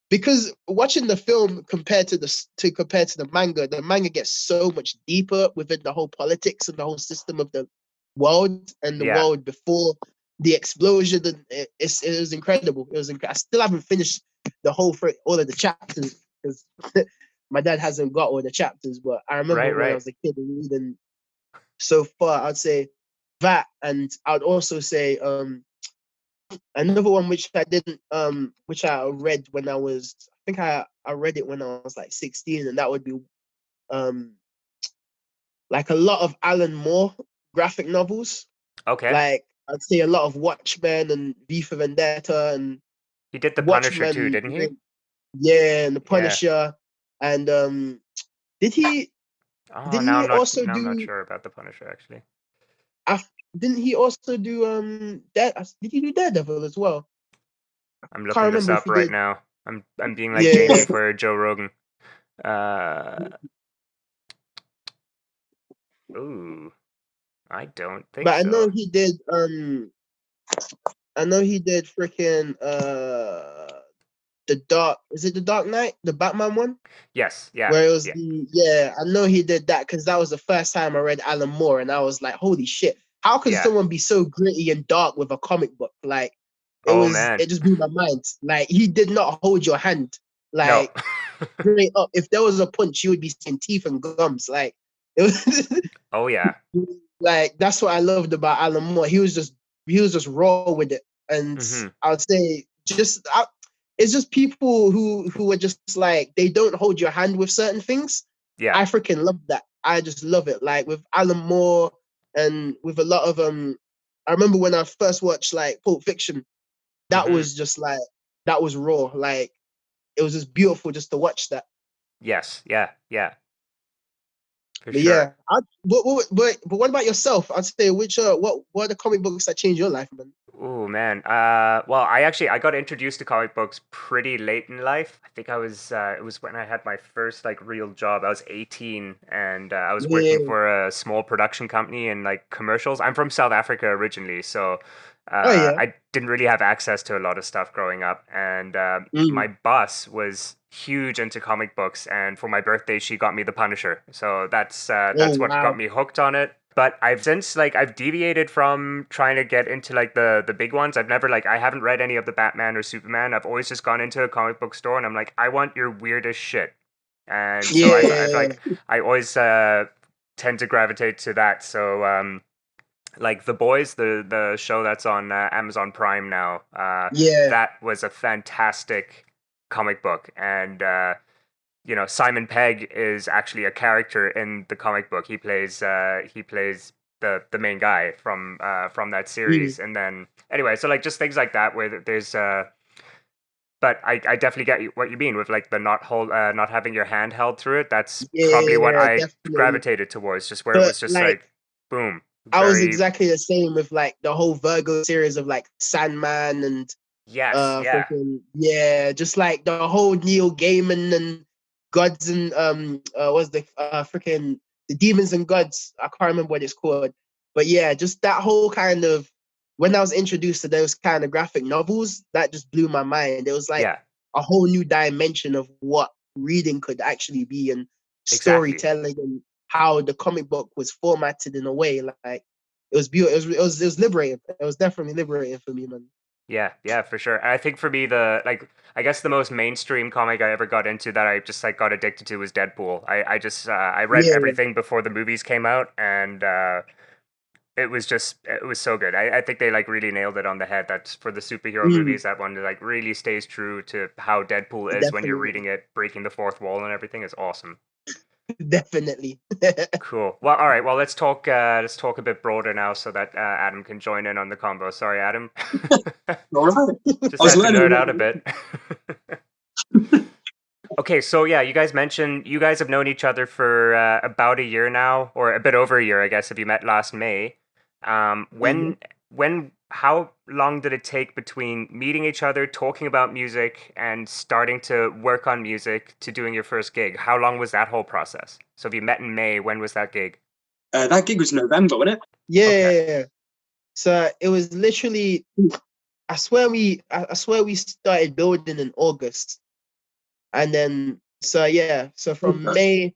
because watching the film compared to the manga gets so much deeper within the whole politics and the whole system of the world and the Yeah. world before the explosion. And it was incredible. I still haven't finished all of the chapters because my dad hasn't got all the chapters. But I remember Right, when I right. was a kid and reading so far. I'd say that, and I'd also say another one which I didn't which I read when I think I read it when I was like 16, and that would be um like a lot of Alan Moore graphic novels. Okay. Like I'd say a lot of Watchmen and V for Vendetta and He did The Punisher too, Watchmen, didn't he? yeah, and the Yeah. Punisher. And did he Oh, didn't he also now I'm not do sure about The Punisher actually. af- didn't he also do did he do Daredevil as well? I'm Can't looking this remember if up he right did. now. I'm being like Jamie Yeah, for Joe Rogan. Uh, ooh, I don't think but so. I know he did freaking the Dark, is it the Dark Knight, the Batman one? Yes, yeah, Where it was yeah, yeah, I know he did that because that was the first time I read Alan Moore and I was like, holy shit, how can yeah. someone be so gritty and dark with a comic book? Like Oh man, it just blew my mind. Like he did not hold your hand. no. Like straight up. If there was a punch, you would be seeing teeth and gums. Like it was Oh yeah. like that's what I loved about Alan Moore. He was just raw with it. And Mm-hmm. I would say it's just people who are just like they don't hold your hand with certain things. Yeah. I freaking love that. I just love it. Like with Alan Moore and with a lot of I remember when I first watched like Pulp Fiction, that Mm-hmm. was just like that was raw. Like it was just beautiful just to watch that. Yes. Yeah. Yeah. For But yeah, sure. but what about yourself? I'd say which what are the comic books that changed your life, man? Oh man. Well, I got introduced to comic books pretty late in life. I think it was when I had my first like real job. I was 18 and I was working Yeah, for a small production company and like commercials. I'm from South Africa originally, so Oh yeah. I didn't really have access to a lot of stuff growing up, and my boss was huge into comic books, and for my birthday, she got me The Punisher. So that's Oh what got wow. me hooked on it. But I've since I've deviated from trying to get into like the big ones. I've never I haven't read any of the Batman or Superman. I've always just gone into a comic book store and I'm like, I want your weirdest shit. And so I've Yeah. I always tend to gravitate to that. So like The Boys, the show that's on Amazon Prime now. Yeah. That was a fantastic comic book, and you know, Simon Pegg is actually a character in the comic book. He plays the main guy from that series. And then anyway, so like just things like that where there's but I definitely get what you mean with like the not having your hand held through it. That's probably what Yeah, I definitely. gravitated towards, just where it But was just like like boom, I was very exactly the same with like the whole Virgo series of like Sandman and yes, yeah, freaking yeah, just like the whole Neil Gaiman and Gods and what's the freaking the Demons and Gods. I can't remember what it's called. But yeah, just that whole kind of when I was introduced to those kind of graphic novels, that just blew my mind. It was like yeah, a whole new dimension of what reading could actually be and exactly. storytelling and how the comic book was formatted in a way like it was beautiful. It was liberating. It was definitely liberating for me, man. Yeah, yeah, for sure. And I think for me, I guess the most mainstream comic I ever got into that I just like got addicted to was Deadpool. I just I read Yeah, everything before the movies came out, and it was so good. I think they like really nailed it on the head. That for the superhero mm, movies, that one like really stays true to how Deadpool is when you're definitely, reading it, breaking the fourth wall and everything is awesome. definitely. Cool. Well, all right. Well, let's talk a bit broader now so that Adam can join in on the combo. Sorry, Adam. All right. Just I was had to learning. nerd out a bit. Okay, so yeah, you guys mentioned you guys have known each other for about a year now, or a bit over a year, I guess, if you met last May. Mhm. How long did it take between meeting each other, talking about music, and starting to work on music to doing your first gig? How long was that whole process? So if you met in May, when was that gig? That gig was November, wasn't it? Okay. Yeah. So it was literally. I swear we started building in August, and then so yeah. So from Okay. May,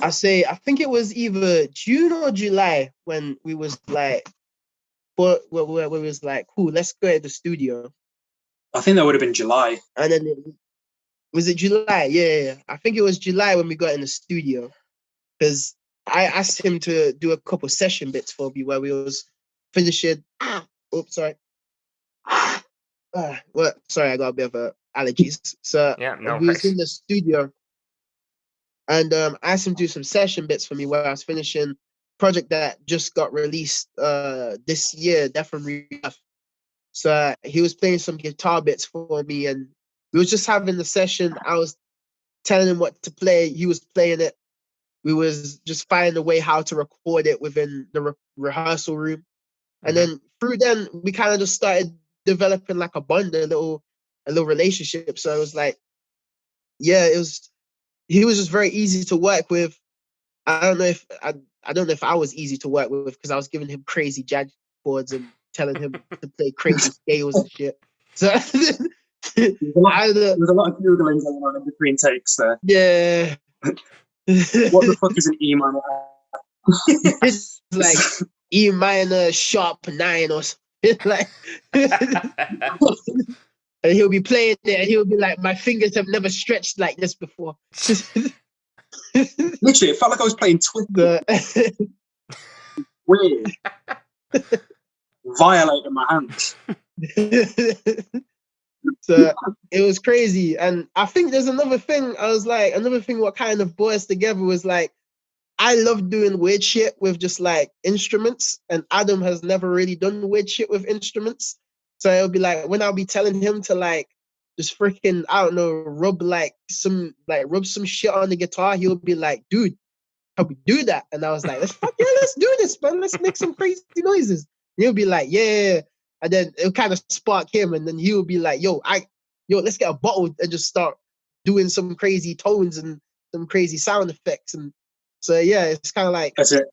I think it was either June or July when we was like, where we was like, cool, let's go to the studio, I think that would have been July. and then was it July? Yeah. I think it was July when we got in the studio because I asked him to do a couple session bits for me where we was finishing. Oops, sorry. Well, sorry, I got a bit of allergies. So Yeah, no we was worries. in the studio and I asked him to do some session bits for me where I was finishing project that just got released this year, Death from Rebirth. So he was playing some guitar bits for me and we was just having the session. I was telling him what to play. He was playing it. We was just finding a way how to record it within the rehearsal room. And Hmm. then through then we kind of just started developing like a bond, a little relationship. So it was like, yeah, it was he was just very easy to work with. I don't know if I was easy to work with because I was giving him crazy jazz chords and telling him to play crazy scales and shit. So I don't know. There's a lot of googling going on in between takes there. Yeah. What the fuck is an E minor? It's like E minor sharp 9 or something. Like and he'll be playing it and he'll be like, my fingers have never stretched like this before. Literally, it felt like I was playing Twister. The, Weird. Violating my hands. so it was crazy. And I think there's another thing. I was like, another thing what kind of brought us together was like, I love doing weird shit with just like instruments. And Adam has never really done weird shit with instruments. So it'll be like when I'll be telling him to like just freaking, I don't know, rub some shit on the guitar, he'll be like, dude, how we do that? And I was like, let's do this, man. Let's make some crazy noises. And he'll be like, yeah. And then it'll kind of spark him, and then he'll be like, yo, let's get a bottle and just start doing some crazy tones and some crazy sound effects. And so yeah, it's kind of like That's it.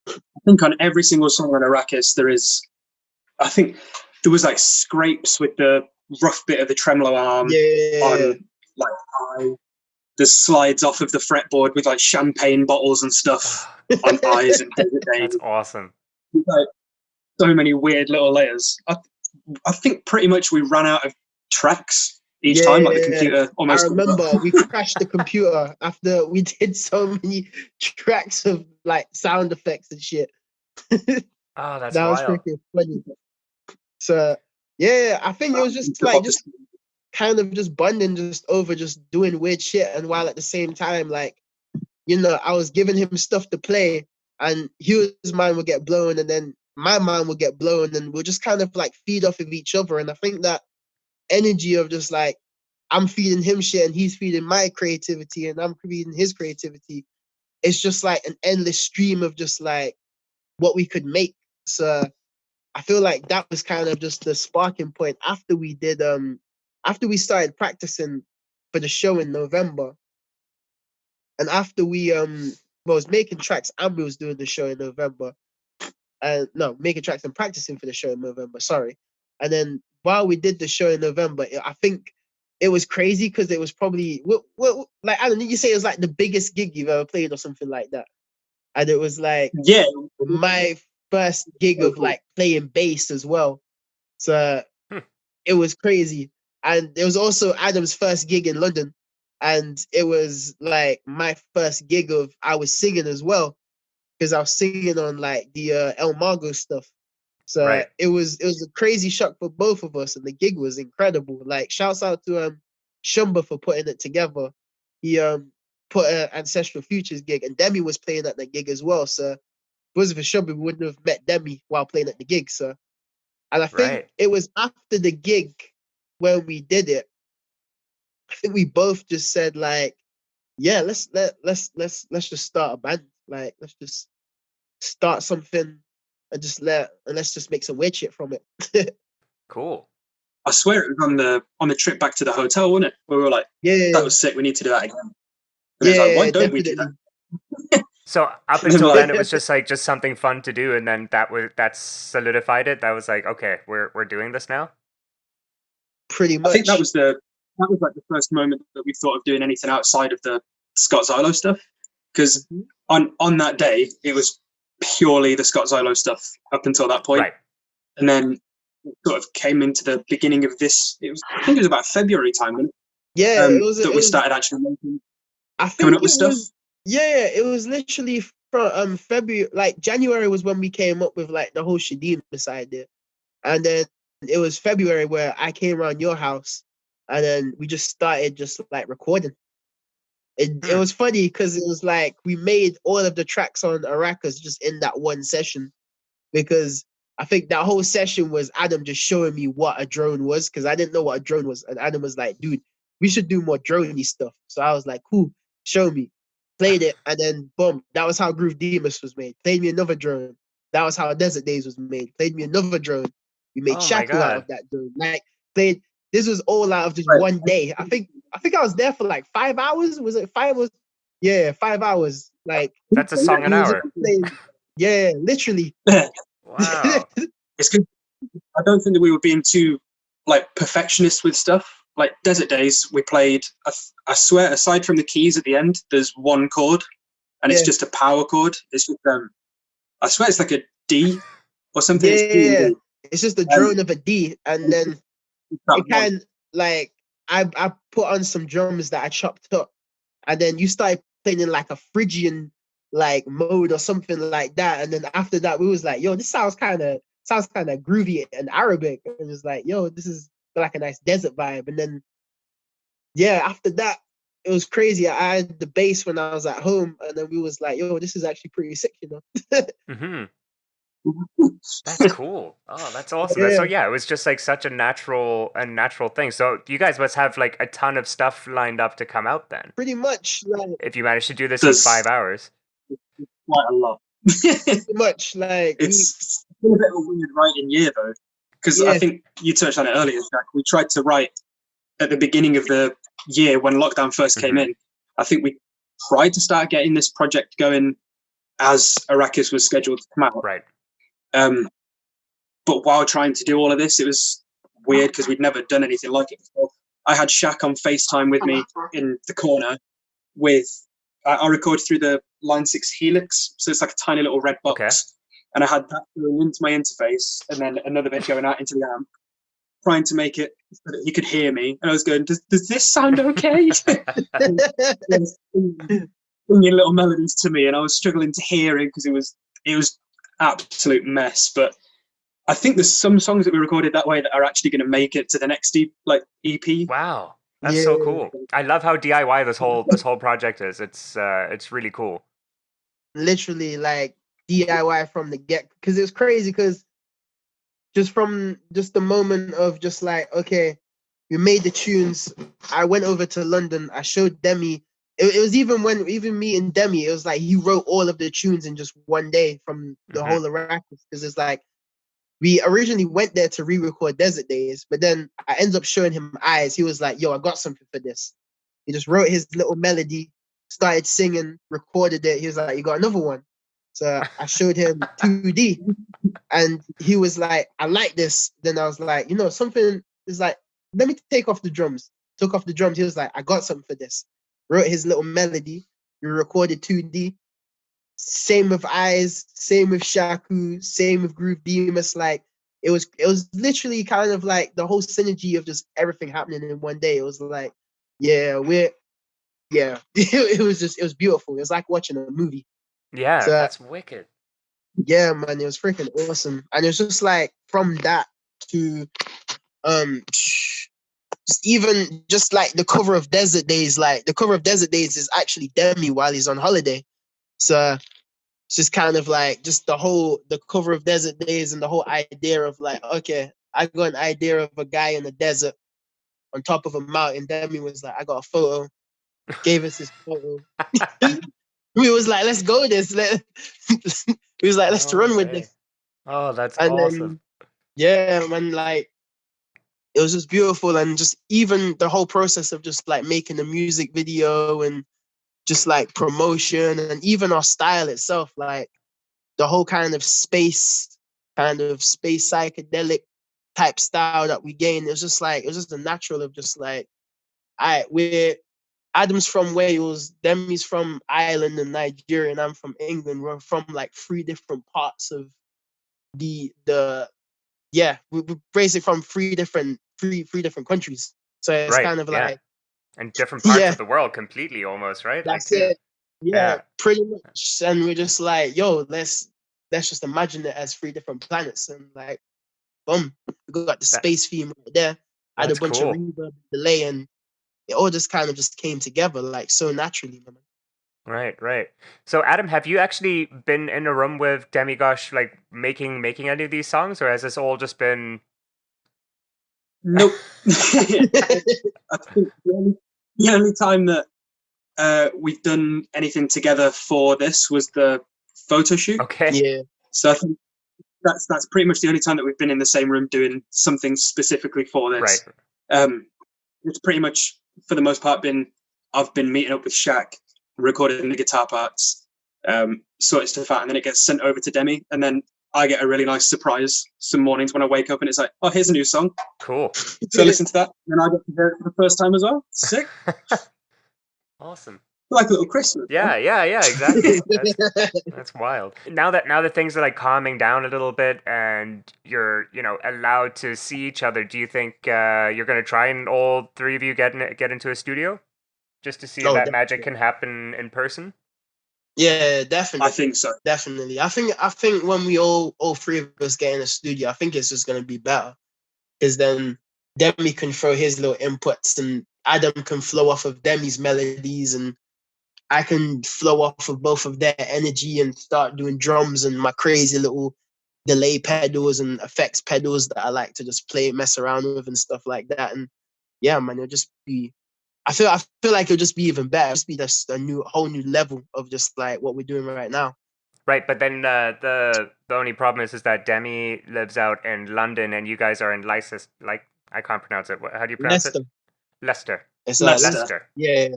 I think on every single song on Arakis, I think there was like scrapes with the rough bit of the tremolo arm on like there's slides off of the fretboard with like champagne bottles and stuff on eyes and Desert Days. That's awesome. Like, so many weird little layers. I think pretty much we ran out of tracks each time, like the computer almost. I remember we crashed the computer after we did so many tracks of like sound effects and shit. Oh, that's that was wild. freaking funny. So yeah, I think it was just like kind of just bonding just over just doing weird shit, and while at the same time, like, you know, I was giving him stuff to play and his mind would get blown and then my mind would get blown and we'll just kind of like feed off of each other. And I think that energy of just like I'm feeding him shit and he's feeding my creativity and I'm feeding his creativity, it's just like an endless stream of just like what we could make. So I feel like that was kind of just the sparking point after we did after we started practicing for the show in November. And after we was making tracks and we was doing the show in November. And no, making tracks and practicing for the show in November, sorry. And then while we did the show in November, I think it was crazy because it was probably like, I don't know, you say it was like the biggest gig you've ever played or something like that. And it was like my first gig of like playing bass as well. So it was crazy. And it was also Adam's first gig in London. And it was like my first gig of I was singing as well, because I was singing on like the El Mago stuff. So it was a crazy shock for both of us, and the gig was incredible. Like, shouts out to Shumba for putting it together. He put an Ancestral Futures gig, and Demi was playing at the gig as well. So if it wasn't for Shumba, we wouldn't have met Demi while playing at the gig. So, and I think it was after the gig when we did it, I think we both just said like, yeah, let's just start a band. Like, let's just start something and let's just make some weird shit from it. Cool. I swear it was on the trip back to the hotel, wasn't it? Where we were like, that was sick, we need to do that again. And it was like, why don't we do that? So up until then, it was just something fun to do, and then that solidified it. That was like, okay, we're doing this now. Pretty much. I think that was like the first moment that we thought of doing anything outside of the Scott Xylo stuff, because on that day it was purely the Scott Xylo stuff up until that point. Right. And then it sort of came into the beginning of this. I think it was about February time, wasn't it? Yeah, we started actually coming up with stuff. It was literally from February, like January was when we came up with like the whole Shadeemus idea, and then it was February where I came around your house, and then we just started just like recording. It was funny because it was like we made all of the tracks on Arakis just in that one session, because I think that whole session was Adam just showing me what a drone was, because I didn't know what a drone was. And Adam was like, dude, we should do more droney stuff. So I was like, cool, show me. Played it, and then boom, that was how Adeemus was made. Played me another drone. That was how Desert Days was made. Played me another drone. We made Shackle out of that drone. Like, this was all out of just one day. I think I was there for like 5 hours. Was it 5 hours? Yeah, 5 hours. Like, that's a song an hour. Yeah, literally. Wow. It's good. I don't think that we were being too like perfectionist with stuff. Like Desert Days, we played. I swear, aside from the keys at the end, there's one chord, and it's just a power chord. It's just I swear it's like a D or something. Yeah, it's just the drone of a D, and then it kind like I put on some drums that I chopped up, and then you started playing in like a Phrygian like mode or something like that, and then after that we was like, yo, this sounds kind of groovy and Arabic, and it was like, yo, this is like a nice desert vibe. And then after that it was crazy. I had the bass when I was at home, and then we was like, yo, this is actually pretty sick, you know. That's cool. Oh, that's awesome. So it was just like such a natural thing. So you guys must have like a ton of stuff lined up to come out then. Pretty much, like, if you manage to do this in 5 hours. Quite a lot. Pretty much, like, it's been a bit of a weird writing year though, because I think you touched on it earlier, Jack. We tried to write at the beginning of the year when lockdown first came in. I think we tried to start getting this project going as Arakis was scheduled to come out. Right. But while trying to do all of this, it was weird because we'd never done anything like it before. I had Shaq on FaceTime with me in the corner with, I recorded through the Line 6 Helix, so it's like a tiny little red box. Okay. And I had that going into my interface and then another bit going out into the amp, trying to make it so that he could hear me. And I was going, does this sound okay? Singing little melodies to me, and I was struggling to hear it because it was absolute mess. But I think there's some songs that we recorded that way that are actually going to make it to the next EP. Wow, that's so cool. I love how DIY this whole project is. It's really cool. Literally like DIY from the get, because it was crazy. Because from the moment of just like, okay, we made the tunes. I went over to London. I showed Demi. It was even me and Demi, it was like he wrote all of the tunes in just one day from the whole Arakis. Because it's like, we originally went there to re-record Desert Days, but then I ended up showing him Eyes. He was like, yo, I got something for this. He just wrote his little melody, started singing, recorded it. He was like, you got another one? So I showed him 2D, and he was like, I like this. Then I was like, something is like, let me take off the drums. Took off the drums. He was like, I got something for this. Wrote his little melody. We recorded 2D. Same with Eyes, same with Shaku, same with Groove Demus. Like it was literally kind of like the whole synergy of just everything happening in one day. It was like, it was beautiful. It was like watching a movie. Yeah, so, that's wicked. Yeah, man, it was freaking awesome. And it was just like from that to just like the cover of Desert Days. Like the cover of Desert Days is actually Demi while he's on holiday. So it's just kind of like just the cover of Desert Days and the whole idea of like, okay, I got an idea of a guy in the desert on top of a mountain. Demi was like, I got a photo, gave us his photo. We was like, let's go this. We was like, let's run with this. Oh, that's awesome. Then, man, like it was just beautiful. And just even the whole process of just like making the music video and just like promotion and even our style itself, like the whole kind of space psychedelic type style that we gained. It was just the natural of just like, we're Adam's from Wales, Demi's from Ireland and Nigeria, and I'm from England. We're from like three different parts of we're basically from three different countries. So it's kind of like, and different parts of the world completely almost, right? That's like, it. Yeah, pretty much. And we're just like, yo, let's just imagine it as three different planets, and like, boom, we got the space theme right there. I had a bunch of reverb, delay, and it all just kind of just came together like so naturally, man. Right. So, Adam, have you actually been in a room with Demigosh, like making any of these songs, or has this all just been? Nope. I think the only time that we've done anything together for this was the photo shoot. Okay. Yeah. So I think that's pretty much the only time that we've been in the same room doing something specifically for this. Right. It's pretty much, for the most part, I've been meeting up with Shaq, recording the guitar parts, sorting stuff out, and then it gets sent over to Demi, and then I get a really nice surprise some mornings when I wake up and it's like, oh, here's a new song. Cool. So I listen to that, and I get to hear it for the first time as well. Sick. Awesome. Like a little Christmas. Yeah, exactly. That's wild. Now that things are like calming down a little bit and you're, allowed to see each other, do you think you're going to try and all three of you get into a studio just to see if that magic can happen in person? Yeah, definitely. I think so. Definitely. I think when we all three of us get in a studio, I think it's just going to be better, because then Demi can throw his little inputs and Adam can flow off of Demi's melodies, and I can flow off of both of their energy and start doing drums and my crazy little delay pedals and effects pedals that I like to just mess around with and stuff like that. And yeah, man, it'll just be, I feel like it'll just be even better. It'll just be just a whole new level of just like what we're doing right now. Right, but then the only problem is that Demi lives out in London and you guys are in Leicester. Like, I can't pronounce it. How do you pronounce it? Leicester. It's Leicester. Yeah.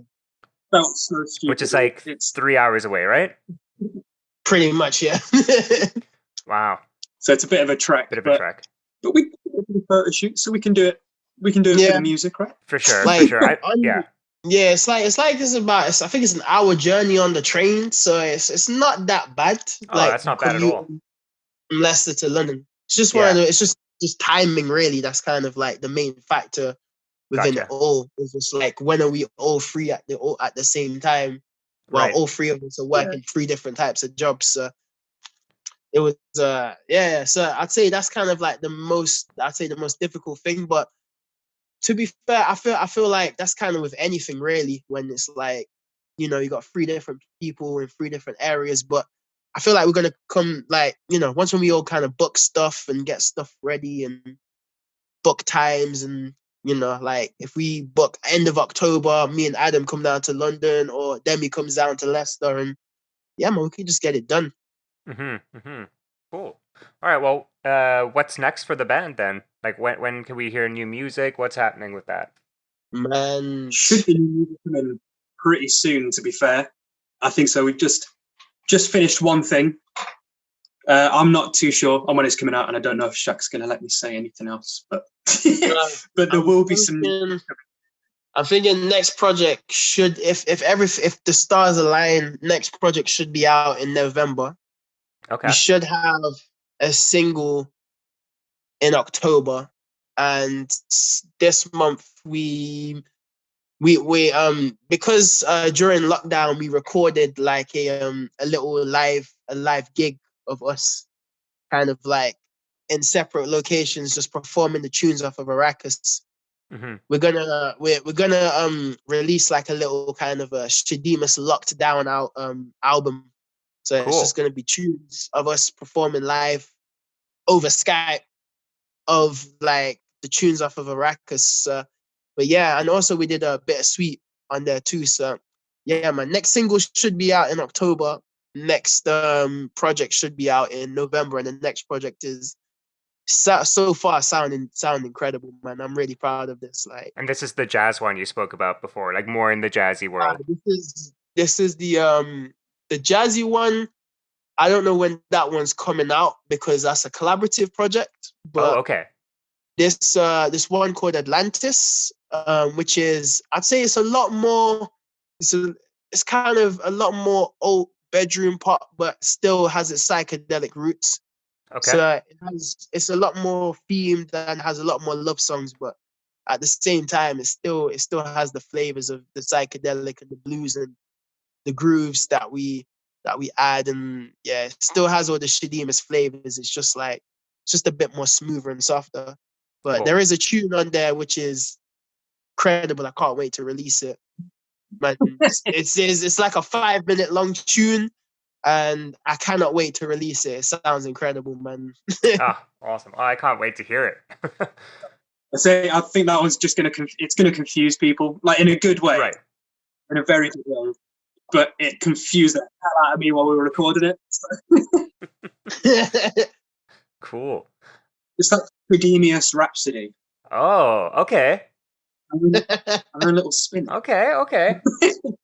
So stupid. Which is like 3 hours away, right? Pretty much, yeah. Wow. So it's a bit of a trek. Bit of but, a trek. But we can do a photo shoot, so we can do it. We can do it for the music, right? For sure. Like, for sure. Yeah. Yeah, I think it's an hour journey on the train, so it's not that bad. Oh, that's not bad at all. From Leicester to London. It's just it's just timing really. That's kind of like the main factor within it all. It's just like, when are we all free at the same time? Well, all three of us are working 3 different types of jobs. So it was So I'd say that's kind of like the most difficult thing. But to be fair, I feel like that's kind of with anything really, when it's like, you got 3 different people in 3 different areas. But I feel like we're gonna come, like, once when we all kind of book stuff and get stuff ready and book times, and like if we book end of October, me and Adam come down to London, or Demi comes down to Leicester, and man, we can just get it done. Cool. All right. Well, what's next for the band then? Like, when can we hear new music? What's happening with that? Man, should be new music coming pretty soon. To be fair, I think so. We've just finished one thing. I'm not too sure on when it's coming out, and I don't know if Shaq's going to let me say anything else. But but there will be some. I'm thinking next project should, if the stars align, next project should be out in November. Okay. We should have a single in October, and this month we because during lockdown we recorded like a little live gig of us, kind of like in separate locations, just performing the tunes off of Arakis. We're gonna release like a little kind of a Shadeemus locked down album. So It's just gonna be tunes of us performing live over Skype of like the tunes off of Arakis. But yeah, and also we did a Bittersweet on there too. So yeah, my next single should be out in October. Next project should be out in November, and the next project is so far sound incredible, man. I'm really proud of this. Like, and this is the jazz one you spoke about before, like more in the jazzy world. This is the jazzy one. I don't know when that one's coming out because that's a collaborative project. But okay. This one called Atlantis, which is, I'd say it's a lot more. It's kind of a lot more old bedroom pop, but still has its psychedelic roots. Okay. So it's a lot more themed and has a lot more love songs, but at the same time, it still has the flavors of the psychedelic and the blues and the grooves that we add, and yeah, it still has all the Shadeemus flavors. It's just a bit more smoother and softer. But There is a tune on there which is incredible. I can't wait to release it. Man, it's like a 5-minute long tune, and I cannot wait to release it. It sounds incredible, man. Awesome! I can't wait to hear it. I think that one's just gonna confuse people, like in a good way, right? In a very good way. But it confused the hell out of me while we were recording it. So. Cool. It's like Adeemus Rhapsody. Oh, okay. I'm a little spin. Okay.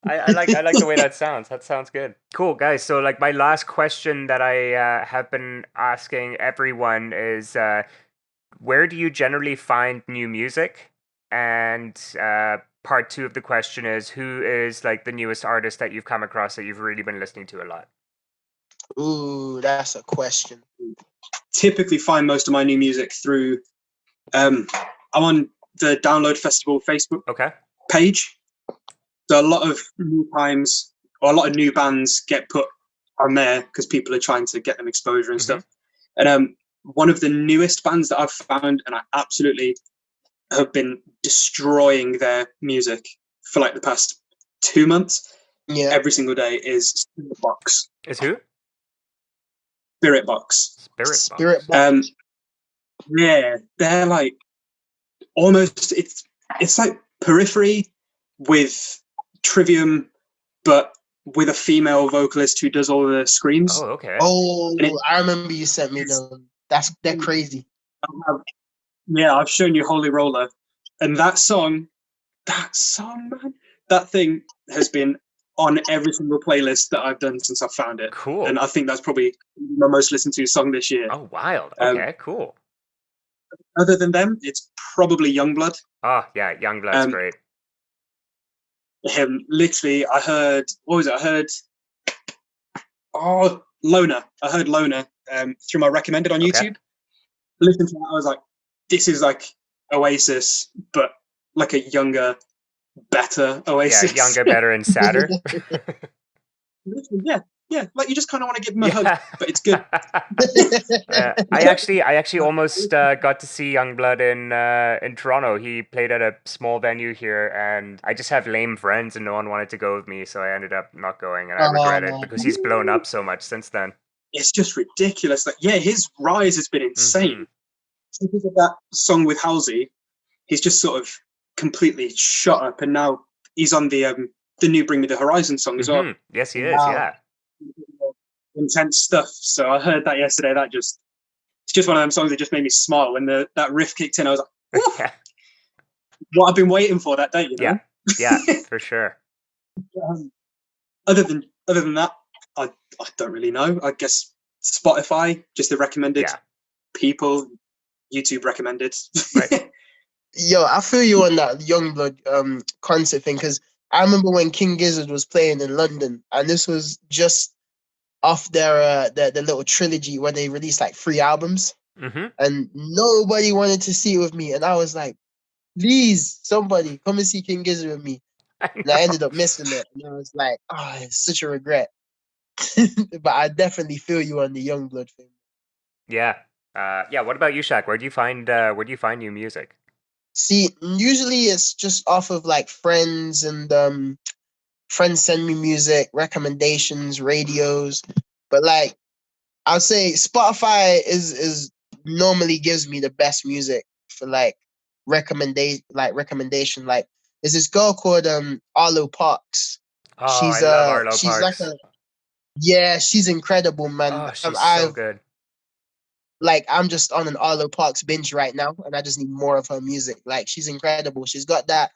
I like the way that sounds. That sounds good. Cool, guys. So, like, my last question that I have been asking everyone is, where do you generally find new music? And part 2 of the question is, who is like the newest artist that you've come across that you've really been listening to a lot? Ooh, that's a question. Typically find most of my new music through I'm on the Download Festival Facebook page. So a lot of new bands get put on there because people are trying to get them exposure and stuff. And one of the newest bands that I've found, and I absolutely have been destroying their music for like the past 2 months, every single day, is Spirit Box. Is who? Spirit Box. Spirit Box. Yeah, they're like almost, it's like Periphery with Trivium, but with a female vocalist who does all the screams. Oh, okay. Oh, I remember you sent me them. They're crazy. I've shown you Holy Roller, and that song, man, that thing has been on every single playlist that I've done since I found it. Cool. And I think that's probably my most listened to song this year. Oh, wild. Okay, cool. Other than them, it's probably Youngblood. Oh, yeah, Youngblood's great. Literally, I heard, what was it? I heard, Loner. I heard Loner through my recommended on YouTube. Listening to that, I was like, this is like Oasis, but like a younger, better Oasis. Yeah, younger, better, and sadder. Yeah, like you just kind of want to give him a hug, but it's good. I actually almost got to see Youngblood in Toronto. He played at a small venue here, and I just have lame friends, and no one wanted to go with me, so I ended up not going, and I regret it because he's blown up so much since then. It's just ridiculous. Like, yeah, his rise has been insane. So because of that song with Halsey, he's just sort of completely shot up, and now he's on the new Bring Me the Horizon song as well. Yes, he is. Yeah. Intense stuff. So I heard that yesterday. It's just one of them songs that just made me smile when that riff kicked in. I was like, what I've been waiting for that day, you know? Yeah, for sure. Other than that, I don't really know. I guess Spotify, just the recommended people, YouTube recommended. Right. Yo, I feel you on that Youngblood concert thing, because I remember when King Gizzard was playing in London, and this was just off their little trilogy where they released like 3 albums, and nobody wanted to see it with me, and I was like, please, somebody come and see King Gizzard with me. And I ended up missing it, and I was like, oh, it's such a regret. But I definitely feel you on the Youngblood thing. Yeah. What about you, Shaq? Where do you find new music? See, usually it's just off of like friends, and friends send me music, recommendations, radios. But like, I'll say Spotify is normally gives me the best music for like recommendation. Like, there's this girl called Arlo Parks. Oh, I love Arlo Parks. She's incredible, man. Oh, she's so good. Like, I'm just on an Arlo Parks binge right now, and I just need more of her music. Like, she's incredible. She's got that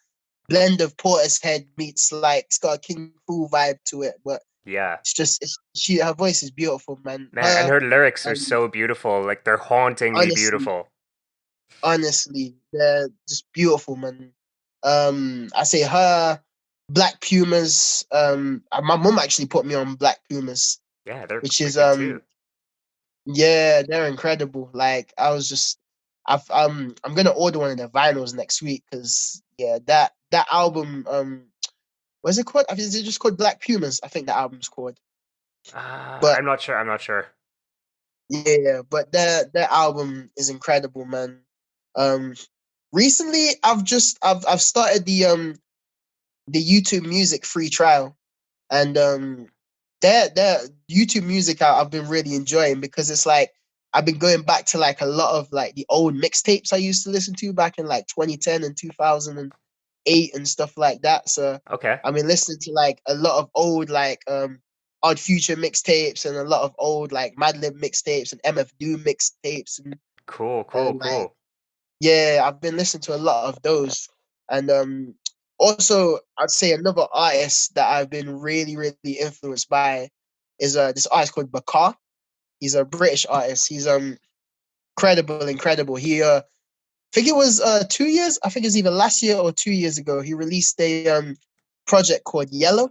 blend of Portishead meets like it's got a King Fu vibe to it, but her voice is beautiful, man. And her lyrics are so beautiful. Like, they're hauntingly beautiful. Honestly, they're just beautiful, man. I say her, Black Pumas. My mom actually put me on Black Pumas. Yeah, they're too. Yeah, they're incredible. Like, I was just, I'm gonna order one of their vinyls next week, because that album, what's it called? Is it just called Black Pumas? I think the album's called. But I'm not sure. Yeah, but that album is incredible, man. Recently I've started the YouTube Music free trial, and that YouTube Music I've been really enjoying, because it's like I've been going back to like a lot of like the old mixtapes I used to listen to back in like 2010 and 2008 and stuff like that. So I've been listening to like a lot of old like Odd Future mixtapes, and a lot of old like Madlib mixtapes and MF Doom mixtapes. And cool. Yeah, I've been listening to a lot of those. And also, I'd say another artist that I've been really, really influenced by is this artist called Bakar. He's a British artist. He's incredible. He I think it was 2 years. I think it's either last year or 2 years ago. He released a project called Yellow,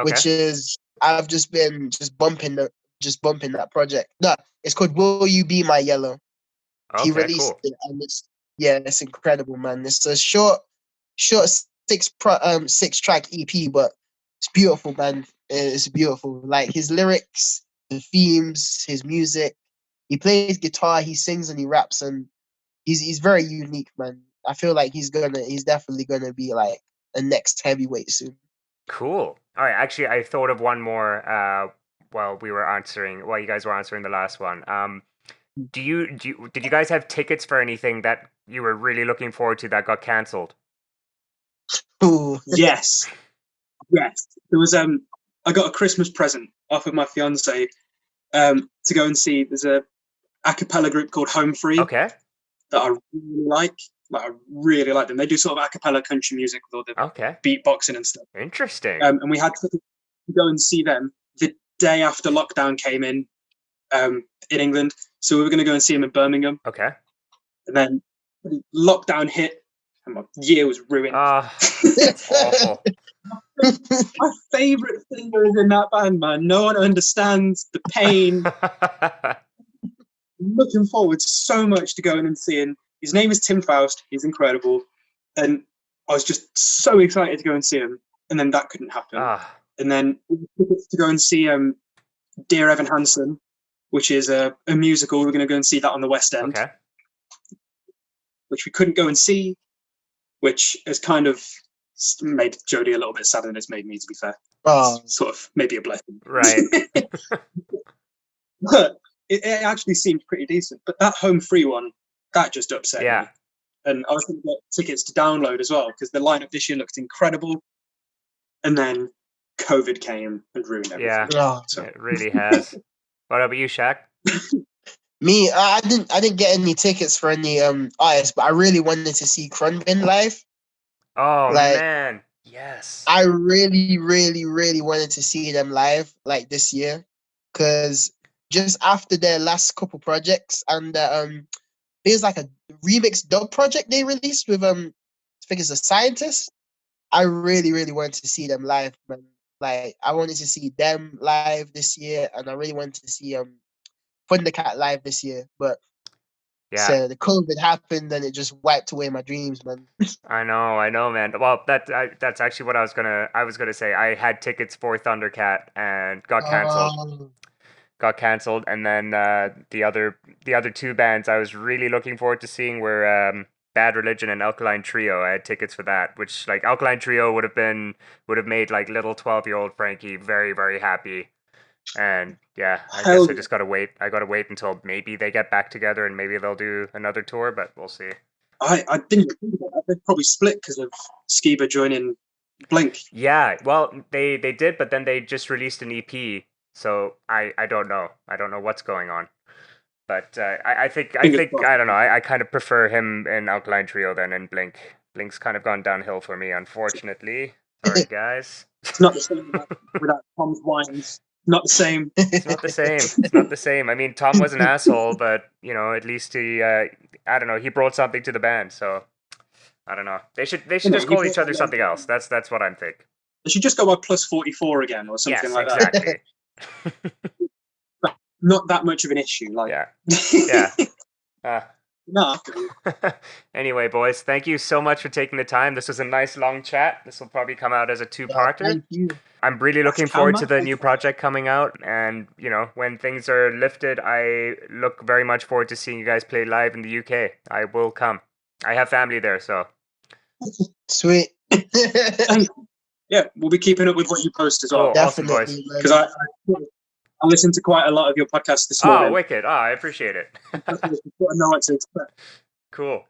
which is I've just been bumping that project. No, it's called Will You Be My Yellow. He released it, and it's incredible, man. It's a short 6-track EP, but it's beautiful, man. It's beautiful. Like, his lyrics, the themes, his music. He plays guitar, he sings, and he raps, and he's very unique, man. I feel like he's definitely gonna be like a next heavyweight soon. Cool. All right. Actually, I thought of one more while you guys were answering the last one. Did you guys have tickets for anything that you were really looking forward to that got cancelled? Ooh. Yes. There was I got a Christmas present off of my fiance to go and see. There's a cappella group called Home Free. Okay. That I really like. Like, I really like them. They do sort of a cappella country music with all the beatboxing and stuff. Interesting. And we had to go and see them the day after lockdown came in England. So we were going to go and see them in Birmingham. Okay. And then lockdown hit, and my year was ruined. That's awful. My favourite singer is in that band, man. No one understands the pain. I'm looking forward so much to going and seeing. His name is Tim Faust. He's incredible. And I was just so excited to go and see him. And then that couldn't happen. And then we took tickets to go and see Dear Evan Hansen, which is a musical. We're going to go and see that on the West End. Okay. Which we couldn't go and see, which has kind of made Jodie a little bit sadder than it's made me, to be fair. Sort of maybe a blessing. Right. But it actually seemed pretty decent. But that home free one, that just upset me. And I was going to get tickets to download as well, because the lineup this year looked incredible. And then COVID came and ruined everything. Yeah, so. It really has. What about you, Shaq? Me, I didn't get any tickets for any artists, but I really wanted to see Krunbin live. Oh, man. Yes. I really, really, really wanted to see them live this year, because just after their last couple projects and there's a remix dub project they released with I think it's a scientist. I really, really wanted to see them live, man. I wanted to see them live this year, and I really wanted to see Thundercat live this year, but so the COVID happened and it just wiped away my dreams, man. I know, man. Well, that's actually what I was gonna say. I had tickets for Thundercat and got canceled, and then the other two bands I was really looking forward to seeing were Bad Religion and Alkaline Trio. I had tickets for that, which Alkaline Trio would have made little 12-year-old Frankie very, very happy. And I guess I just gotta wait. I gotta wait until maybe they get back together and maybe they'll do another tour, but we'll see. I didn't think about that. They probably split because of Skiba joining Blink. Yeah, well, they did, but then they just released an EP, so I don't know. I don't know what's going on. But I think I don't know. I kind of prefer him in Alkaline Trio than in Blink. Blink's kind of gone downhill for me, unfortunately. Sorry, guys. It's not the same without Tom's wines. Not the same. It's not the same. It's not the same. I mean, Tom was an asshole, but at least he, I don't know, he brought something to the band. So I don't know. They should just call each other something else. That's what I'm thinking. They should just go by plus 44 again or something like that. Exactly. Not that much of an issue. Yeah. No. Anyway, boys, thank you so much for taking the time. This was a nice long chat. This will probably come out as a two-parter. Thank you. I'm really looking forward to the new project coming out, and when things are lifted, I look very much forward to seeing you guys play live in the UK. I will come. I have family there, so sweet. Yeah, we'll be keeping up with what you post as well. Cool. Awesome, boys. Because I listened to quite a lot of your podcasts this morning. Oh, wicked. Oh, I appreciate it. I know what to expect. Cool.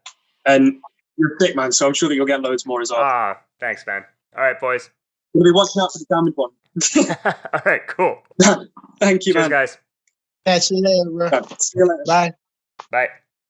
And you're a thick man, so I'm sure that you'll get loads more as well. Ah, thanks, man. All right, boys. We'll be watching out for the damaged one. All right, cool. Thank you, Cheers, man. guys. Catch you later, bro. See you later. Bye. Bye.